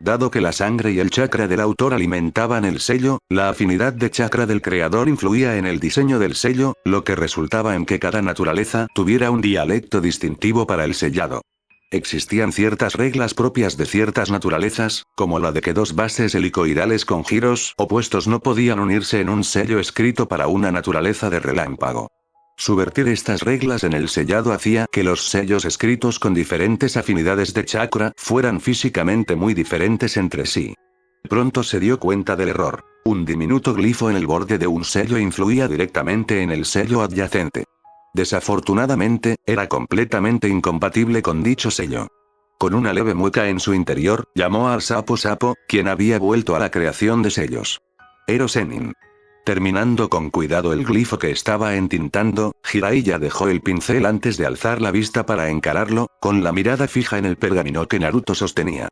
Dado que la sangre y el chakra del autor alimentaban el sello, la afinidad de chakra del creador influía en el diseño del sello, lo que resultaba en que cada naturaleza tuviera un dialecto distintivo para el sellado. Existían ciertas reglas propias de ciertas naturalezas, como la de que dos bases helicoidales con giros opuestos no podían unirse en un sello escrito para una naturaleza de relámpago. Subvertir estas reglas en el sellado hacía que los sellos escritos con diferentes afinidades de chakra fueran físicamente muy diferentes entre sí. Pronto se dio cuenta del error. Un diminuto glifo en el borde de un sello influía directamente en el sello adyacente. Desafortunadamente, era completamente incompatible con dicho sello. Con una leve mueca en su interior, llamó al Sapo Sapo, quien había vuelto a la creación de sellos. Ero Sennin. Terminando con cuidado el glifo que estaba entintando, Jiraiya dejó el pincel antes de alzar la vista para encararlo, con la mirada fija en el pergamino que Naruto sostenía.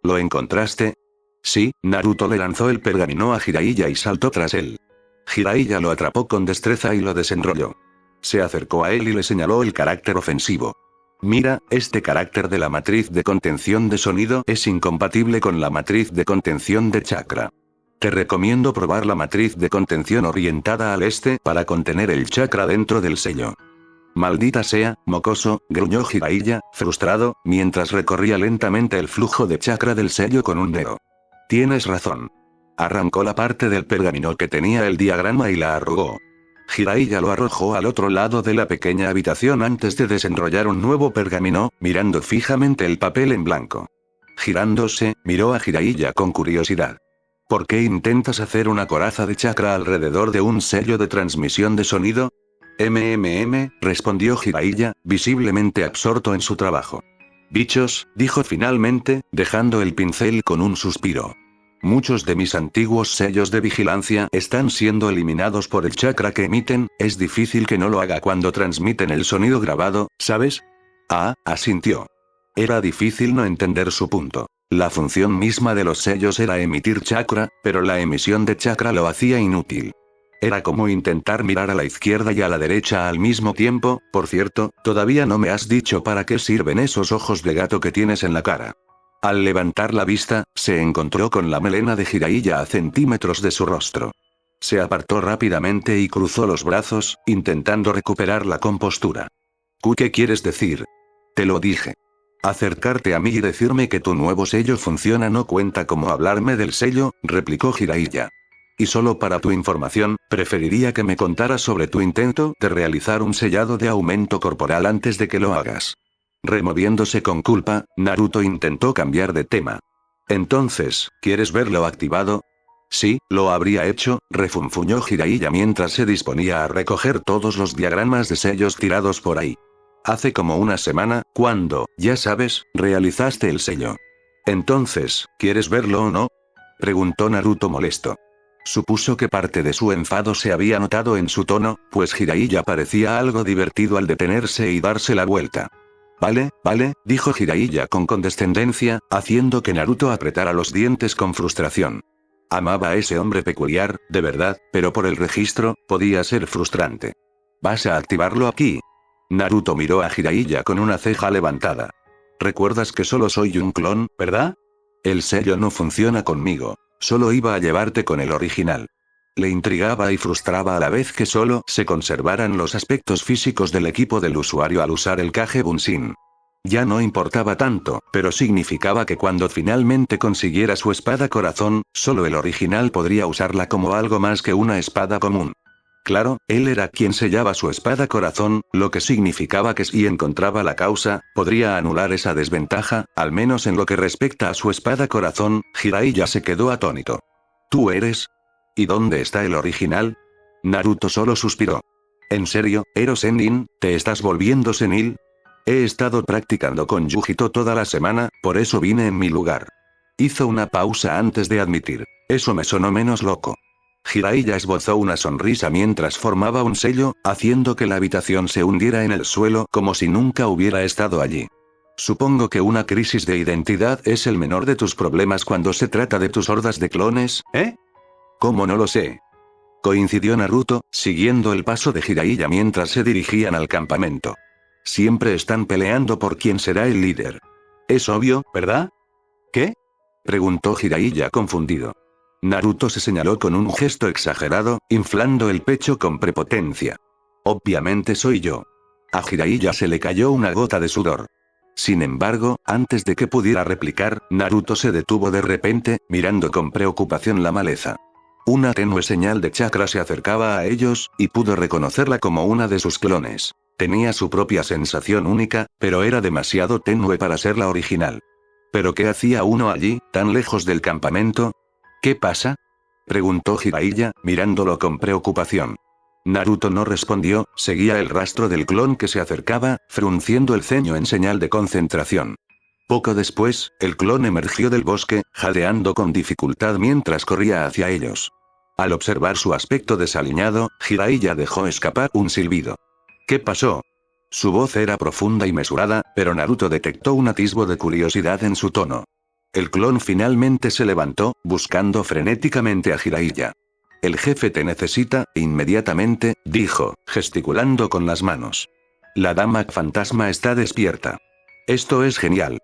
¿Lo encontraste? Sí, Naruto le lanzó el pergamino a Jiraiya y saltó tras él. Jiraiya lo atrapó con destreza y lo desenrolló. Se acercó a él y le señaló el carácter ofensivo. Mira, este carácter de la matriz de contención de sonido es incompatible con la matriz de contención de chakra. Te recomiendo probar la matriz de contención orientada al este para contener el chakra dentro del sello. Maldita sea, mocoso, gruñó Jiraiya, frustrado, mientras recorría lentamente el flujo de chakra del sello con un dedo. Tienes razón. Arrancó la parte del pergamino que tenía el diagrama y la arrugó. Jiraiya lo arrojó al otro lado de la pequeña habitación antes de desenrollar un nuevo pergamino, mirando fijamente el papel en blanco. Girándose, miró a Jiraiya con curiosidad. ¿Por qué intentas hacer una coraza de chakra alrededor de un sello de transmisión de sonido? Respondió Jiraiya, visiblemente absorto en su trabajo. Bichos, dijo finalmente, dejando el pincel con un suspiro. Muchos de mis antiguos sellos de vigilancia están siendo eliminados por el chakra que emiten, es difícil que no lo haga cuando transmiten el sonido grabado, ¿sabes? Ah, asintió. Era difícil no entender su punto. La función misma de los sellos era emitir chakra, pero la emisión de chakra lo hacía inútil. Era como intentar mirar a la izquierda y a la derecha al mismo tiempo. Por cierto, todavía no me has dicho para qué sirven esos ojos de gato que tienes en la cara. Al levantar la vista, se encontró con la melena de Jiraiya a centímetros de su rostro. Se apartó rápidamente y cruzó los brazos, intentando recuperar la compostura. ¿Qué quieres decir? Te lo dije. Acercarte a mí y decirme que tu nuevo sello funciona no cuenta como hablarme del sello, replicó Jiraiya. Y solo para tu información, preferiría que me contaras sobre tu intento de realizar un sellado de aumento corporal antes de que lo hagas. Removiéndose con culpa, Naruto intentó cambiar de tema. Entonces, ¿quieres verlo activado? Sí, lo habría hecho, refunfuñó Jiraiya mientras se disponía a recoger todos los diagramas de sellos tirados por ahí. Hace como una semana, cuando, ya sabes, realizaste el sello. Entonces, ¿quieres verlo o no? Preguntó Naruto molesto. Supuso que parte de su enfado se había notado en su tono, pues Jiraiya parecía algo divertido al detenerse y darse la vuelta. Vale, vale, dijo Jiraiya con condescendencia, haciendo que Naruto apretara los dientes con frustración. Amaba a ese hombre peculiar, de verdad, pero por el registro, podía ser frustrante. ¿Vas a activarlo aquí? Naruto miró a Jiraiya con una ceja levantada. ¿Recuerdas que solo soy un clon, verdad? El sello no funciona conmigo, solo iba a llevarte con el original. Le intrigaba y frustraba a la vez que solo se conservaran los aspectos físicos del equipo del usuario al usar el Kage Bunshin. Ya no importaba tanto, pero significaba que cuando finalmente consiguiera su espada corazón, solo el original podría usarla como algo más que una espada común. Claro, él era quien sellaba su espada corazón, lo que significaba que si encontraba la causa, podría anular esa desventaja, al menos en lo que respecta a su espada corazón. Jiraiya se quedó atónito. ¿Tú eres? ¿Y dónde está el original? Naruto solo suspiró. ¿En serio, Ero Sennin, te estás volviendo senil? He estado practicando con Yujito toda la semana, por eso vine en mi lugar. Hizo una pausa antes de admitir. Eso me sonó menos loco. Jiraiya esbozó una sonrisa mientras formaba un sello, haciendo que la habitación se hundiera en el suelo como si nunca hubiera estado allí. Supongo que una crisis de identidad es el menor de tus problemas cuando se trata de tus hordas de clones, ¿eh? ¿Cómo no lo sé? Coincidió Naruto, siguiendo el paso de Jiraiya mientras se dirigían al campamento. Siempre están peleando por quién será el líder. Es obvio, ¿verdad? ¿Qué? Preguntó Jiraiya confundido. Naruto se señaló con un gesto exagerado, inflando el pecho con prepotencia. Obviamente soy yo. A Jiraiya se le cayó una gota de sudor. Sin embargo, antes de que pudiera replicar, Naruto se detuvo de repente, mirando con preocupación la maleza. Una tenue señal de chakra se acercaba a ellos, y pudo reconocerla como una de sus clones. Tenía su propia sensación única, pero era demasiado tenue para ser la original. ¿Pero qué hacía uno allí, tan lejos del campamento? ¿Qué pasa? Preguntó Jiraiya, mirándolo con preocupación. Naruto no respondió, seguía el rastro del clon que se acercaba, frunciendo el ceño en señal de concentración. Poco después, el clon emergió del bosque, jadeando con dificultad mientras corría hacia ellos. Al observar su aspecto desaliñado, Jiraiya dejó escapar un silbido. ¿Qué pasó? Su voz era profunda y mesurada, pero Naruto detectó un atisbo de curiosidad en su tono. El clon finalmente se levantó, buscando frenéticamente a Jiraiya. El jefe te necesita, inmediatamente, dijo, gesticulando con las manos. La dama fantasma está despierta. Esto es genial.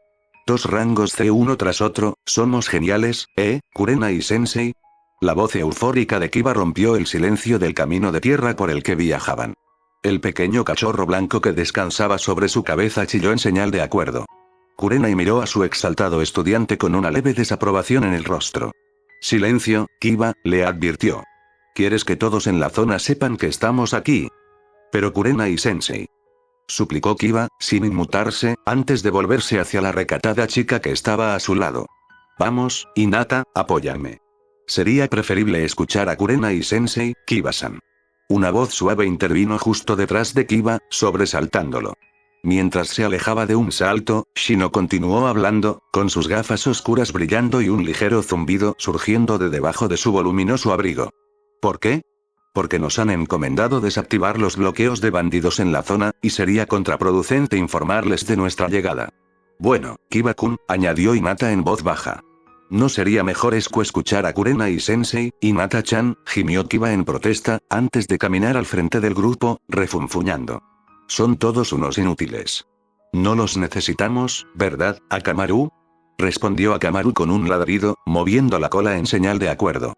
2 rangos C uno tras otro, somos geniales, Kurenai-sensei. La voz eufórica de Kiba rompió el silencio del camino de tierra por el que viajaban. El pequeño cachorro blanco que descansaba sobre su cabeza chilló en señal de acuerdo. Kurenai miró a su exaltado estudiante con una leve desaprobación en el rostro. Silencio, Kiba, le advirtió. ¿Quieres que todos en la zona sepan que estamos aquí? Pero Kurenai-sensei, suplicó Kiba, sin inmutarse, antes de volverse hacia la recatada chica que estaba a su lado. Vamos, Hinata, apóyame. Sería preferible escuchar a Kurenai-sensei, Kiba-san. Una voz suave intervino justo detrás de Kiba, sobresaltándolo. Mientras se alejaba de un salto, Shino continuó hablando, con sus gafas oscuras brillando y un ligero zumbido surgiendo de debajo de su voluminoso abrigo. ¿Por qué? Porque nos han encomendado desactivar los bloqueos de bandidos en la zona, y sería contraproducente informarles de nuestra llegada. Bueno, Kiba-kun, añadió Hinata en voz baja. ¿No sería mejor escuchar a Kurenai-sensei, Hinata-chan? Gimió Kiba en protesta, antes de caminar al frente del grupo, refunfuñando. Son todos unos inútiles. No los necesitamos, ¿verdad, Akamaru? Respondió Akamaru con un ladrido, moviendo la cola en señal de acuerdo.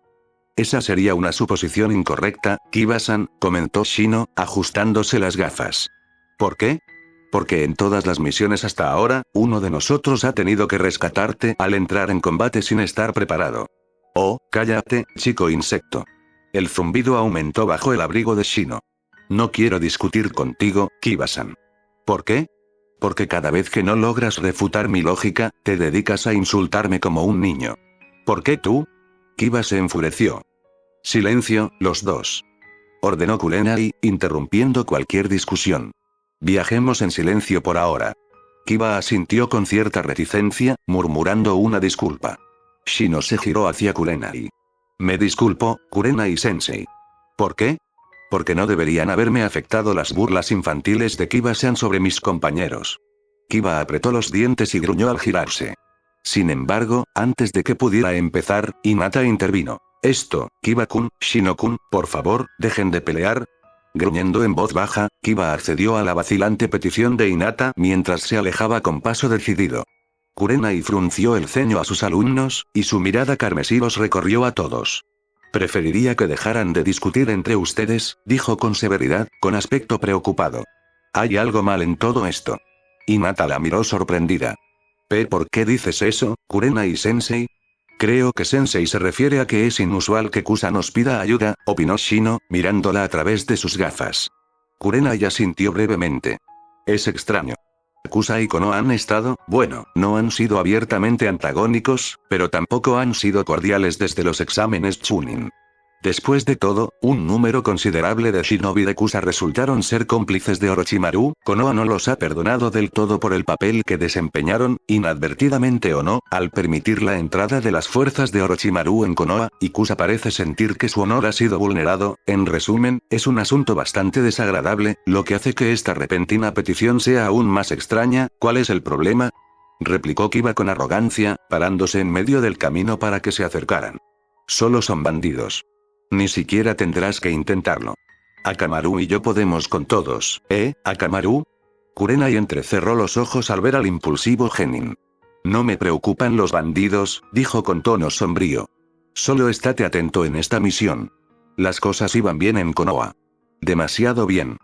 Esa sería una suposición incorrecta, Kiba-san, comentó Shino, ajustándose las gafas. ¿Por qué? Porque en todas las misiones hasta ahora, uno de nosotros ha tenido que rescatarte al entrar en combate sin estar preparado. Oh, cállate, chico insecto. El zumbido aumentó bajo el abrigo de Shino. No quiero discutir contigo, Kiba-san. ¿Por qué? Porque cada vez que no logras refutar mi lógica, te dedicas a insultarme como un niño. ¿Por qué tú? Kiba se enfureció. Silencio, los dos. Ordenó Kurenai, interrumpiendo cualquier discusión. Viajemos en silencio por ahora. Kiba asintió con cierta reticencia, murmurando una disculpa. Shino se giró hacia Kurenai. Me disculpo, Kurenai-sensei. ¿Por qué? Porque no deberían haberme afectado las burlas infantiles de Kiba-san sobre mis compañeros. Kiba apretó los dientes y gruñó al girarse. Sin embargo, antes de que pudiera empezar, Hinata intervino. Kiba-kun, Shino-kun, por favor, dejen de pelear. Gruñendo en voz baja, Kiba accedió a la vacilante petición de Hinata mientras se alejaba con paso decidido. Kurenai frunció el ceño a sus alumnos, y su mirada carmesí los recorrió a todos. Preferiría que dejaran de discutir entre ustedes, dijo con severidad, con aspecto preocupado. Hay algo mal en todo esto. Hinata la miró sorprendida. ¿Por qué dices eso, Kurenai-sensei? Creo que Sensei se refiere a que es inusual que Kusa nos pida ayuda, opinó Shino, mirándola a través de sus gafas. Kurenai asintió brevemente. Es extraño. Kusa y Konoha han estado, bueno, no han sido abiertamente antagónicos, pero tampoco han sido cordiales desde los exámenes Chunin. Después de todo, un número considerable de shinobi de Kusa resultaron ser cómplices de Orochimaru. Konoha no los ha perdonado del todo por el papel que desempeñaron, inadvertidamente o no, al permitir la entrada de las fuerzas de Orochimaru en Konoha, y Kusa parece sentir que su honor ha sido vulnerado. En resumen, es un asunto bastante desagradable, lo que hace que esta repentina petición sea aún más extraña. ¿Cuál es el problema?, replicó Kiba con arrogancia, parándose en medio del camino para que se acercaran. Solo son bandidos. Ni siquiera tendrás que intentarlo. Akamaru y yo podemos con todos, Akamaru? Kurenai entrecerró los ojos al ver al impulsivo genin. No me preocupan los bandidos, dijo con tono sombrío. Solo estate atento en esta misión. Las cosas iban bien en Konoha. Demasiado bien.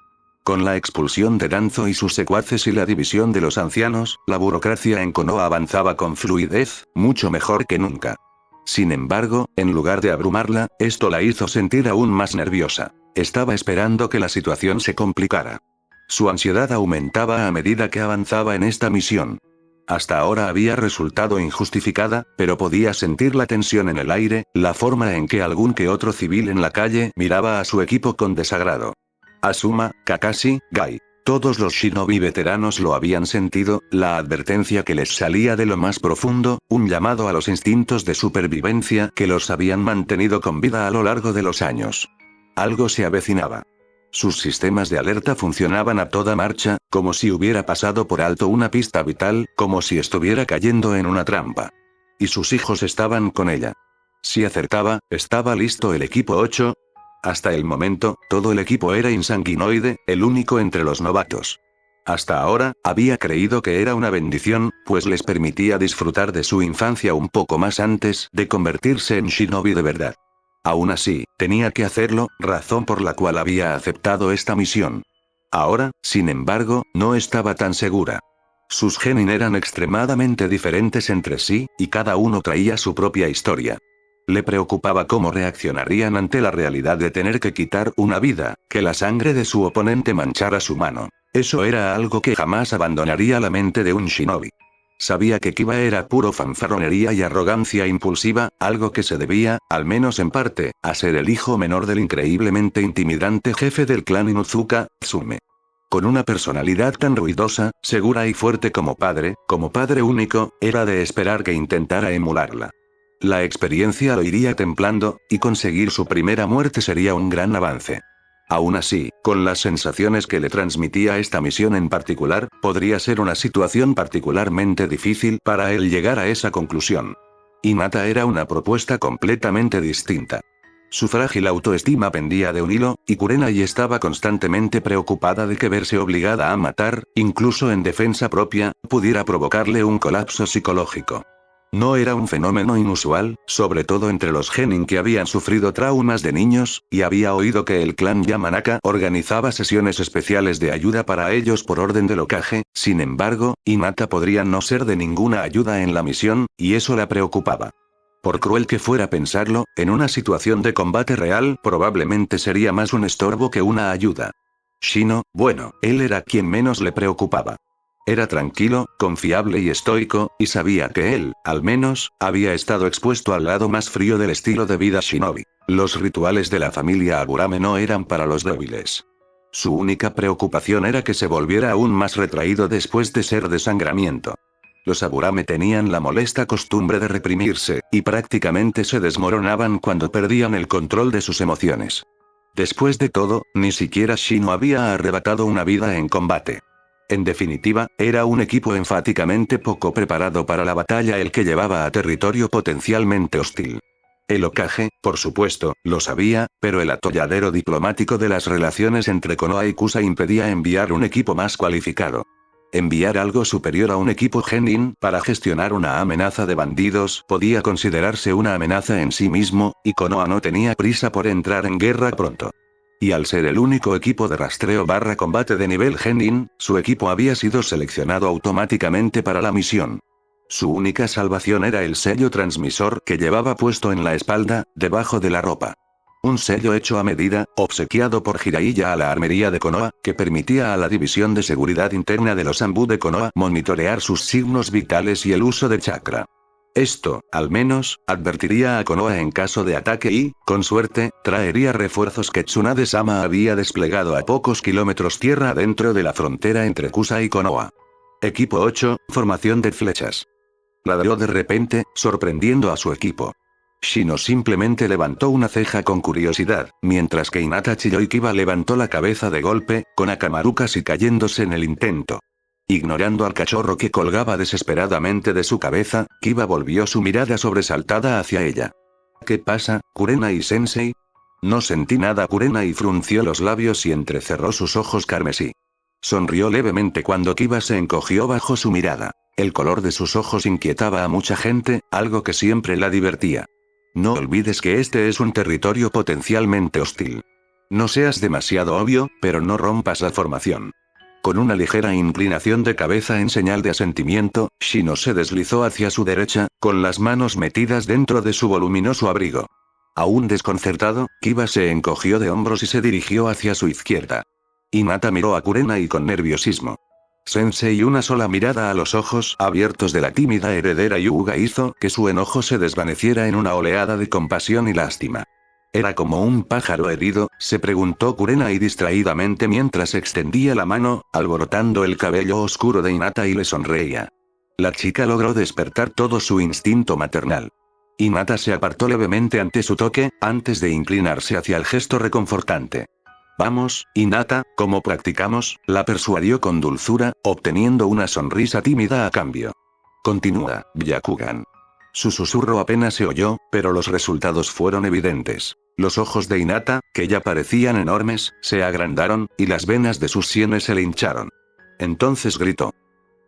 Con la expulsión de Danzo y sus secuaces y la división de los ancianos, la burocracia en Konoha avanzaba con fluidez, mucho mejor que nunca. Sin embargo, en lugar de abrumarla, esto la hizo sentir aún más nerviosa. Estaba esperando que la situación se complicara. Su ansiedad aumentaba a medida que avanzaba en esta misión. Hasta ahora había resultado injustificada, pero podía sentir la tensión en el aire, la forma en que algún que otro civil en la calle miraba a su equipo con desagrado. Asuma, Kakashi, Gai. Todos los shinobi veteranos lo habían sentido, la advertencia que les salía de lo más profundo, un llamado a los instintos de supervivencia que los habían mantenido con vida a lo largo de los años. Algo se avecinaba. Sus sistemas de alerta funcionaban a toda marcha, como si hubiera pasado por alto una pista vital, como si estuviera cayendo en una trampa. Y sus hijos estaban con ella. Si acertaba, ¿estaba listo el equipo 8? Hasta el momento, todo el equipo era insanguinoide, el único entre los novatos. Hasta ahora, había creído que era una bendición, pues les permitía disfrutar de su infancia un poco más antes de convertirse en shinobi de verdad. Aún así, tenía que hacerlo, razón por la cual había aceptado esta misión. Ahora, sin embargo, no estaba tan segura. Sus genin eran extremadamente diferentes entre sí, y cada uno traía su propia historia. Le preocupaba cómo reaccionarían ante la realidad de tener que quitar una vida, que la sangre de su oponente manchara su mano. Eso era algo que jamás abandonaría la mente de un shinobi. Sabía que Kiba era puro fanfarronería y arrogancia impulsiva, algo que se debía, al menos en parte, a ser el hijo menor del increíblemente intimidante jefe del clan Inuzuka, Tsume. Con una personalidad tan ruidosa, segura y fuerte como padre único, era de esperar que intentara emularla. La experiencia lo iría templando, y conseguir su primera muerte sería un gran avance. Aún así, con las sensaciones que le transmitía esta misión en particular, podría ser una situación particularmente difícil para él llegar a esa conclusión. Hinata era una propuesta completamente distinta. Su frágil autoestima pendía de un hilo, y Kurenai estaba constantemente preocupada de que verse obligada a matar, incluso en defensa propia, pudiera provocarle un colapso psicológico. No era un fenómeno inusual, sobre todo entre los genin que habían sufrido traumas de niños, y había oído que el clan Yamanaka organizaba sesiones especiales de ayuda para ellos por orden del Hokage. Sin embargo, Hinata podría no ser de ninguna ayuda en la misión, y eso la preocupaba. Por cruel que fuera pensarlo, en una situación de combate real, probablemente sería más un estorbo que una ayuda. Shino, bueno, él era quien menos le preocupaba. Era tranquilo, confiable y estoico, y sabía que él, al menos, había estado expuesto al lado más frío del estilo de vida shinobi. Los rituales de la familia Aburame no eran para los débiles. Su única preocupación era que se volviera aún más retraído después de ser desangramiento. Los Aburame tenían la molesta costumbre de reprimirse, y prácticamente se desmoronaban cuando perdían el control de sus emociones. Después de todo, ni siquiera Shino había arrebatado una vida en combate. En definitiva, era un equipo enfáticamente poco preparado para la batalla el que llevaba a territorio potencialmente hostil. El Hokage, por supuesto, lo sabía, pero el atolladero diplomático de las relaciones entre Konoha y Kusa impedía enviar un equipo más cualificado. Enviar algo superior a un equipo genin para gestionar una amenaza de bandidos podía considerarse una amenaza en sí mismo, y Konoha no tenía prisa por entrar en guerra pronto. Y al ser el único equipo de rastreo / combate de nivel genin, su equipo había sido seleccionado automáticamente para la misión. Su única salvación era el sello transmisor que llevaba puesto en la espalda, debajo de la ropa. Un sello hecho a medida, obsequiado por Jiraiya a la armería de Konoha, que permitía a la división de seguridad interna de los Anbu de Konoha monitorear sus signos vitales y el uso de chakra. Esto, al menos, advertiría a Konoha en caso de ataque y, con suerte, traería refuerzos que Tsunade-sama había desplegado a pocos kilómetros tierra adentro de la frontera entre Kusa y Konoha. Equipo 8, formación de flechas. Ladró de repente, sorprendiendo a su equipo. Shino simplemente levantó una ceja con curiosidad, mientras que Hinata chilló y Kiba levantó la cabeza de golpe, con Akamaru casi cayéndose en el intento. Ignorando al cachorro que colgaba desesperadamente de su cabeza, Kiba volvió su mirada sobresaltada hacia ella. ¿Qué pasa, Kurenai-sensei? No sentí nada. Kurenai frunció los labios y entrecerró sus ojos carmesí. Sonrió levemente cuando Kiba se encogió bajo su mirada. El color de sus ojos inquietaba a mucha gente, algo que siempre la divertía. No olvides que este es un territorio potencialmente hostil. No seas demasiado obvio, pero no rompas la formación. Con una ligera inclinación de cabeza en señal de asentimiento, Shino se deslizó hacia su derecha, con las manos metidas dentro de su voluminoso abrigo. Aún desconcertado, Kiba se encogió de hombros y se dirigió hacia su izquierda. Hinata miró a Kurenai con nerviosismo. Sensei, una sola mirada a los ojos abiertos de la tímida heredera Hyuga hizo que su enojo se desvaneciera en una oleada de compasión y lástima. ¿Era como un pájaro herido?, se preguntó Kurenai distraídamente mientras extendía la mano, alborotando el cabello oscuro de Hinata y le sonreía. La chica logró despertar todo su instinto maternal. Hinata se apartó levemente ante su toque, antes de inclinarse hacia el gesto reconfortante. Vamos, Hinata, como practicamos, la persuadió con dulzura, obteniendo una sonrisa tímida a cambio. Continúa, Byakugan. Su susurro apenas se oyó, pero los resultados fueron evidentes. Los ojos de Hinata, que ya parecían enormes, se agrandaron, y las venas de sus sienes se le hincharon. Entonces gritó.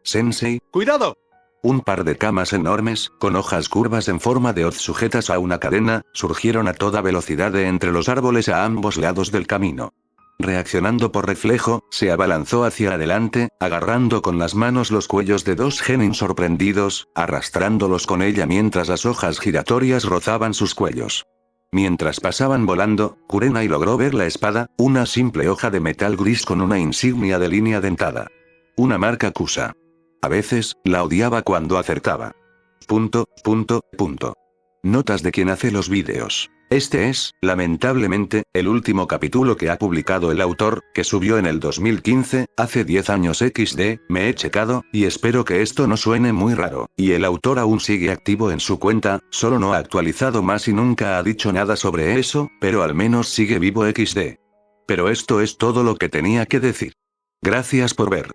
Sensei, ¡cuidado! Un par de camas enormes, con hojas curvas en forma de hoz sujetas a una cadena, surgieron a toda velocidad de entre los árboles a ambos lados del camino. Reaccionando por reflejo, se abalanzó hacia adelante, agarrando con las manos los cuellos de dos genin sorprendidos, arrastrándolos con ella mientras las hojas giratorias rozaban sus cuellos. Mientras pasaban volando, Kurenai logró ver la espada, una simple hoja de metal gris con una insignia de línea dentada. Una marca Kusa. A veces, la odiaba cuando acertaba. Notas de quien hace los vídeos. Este es, lamentablemente, el último capítulo que ha publicado el autor, que subió en el 2015, hace 10 años XD, me he checado, y espero que esto no suene muy raro, y el autor aún sigue activo en su cuenta, solo no ha actualizado más y nunca ha dicho nada sobre eso, pero al menos sigue vivo XD. Pero esto es todo lo que tenía que decir. Gracias por ver.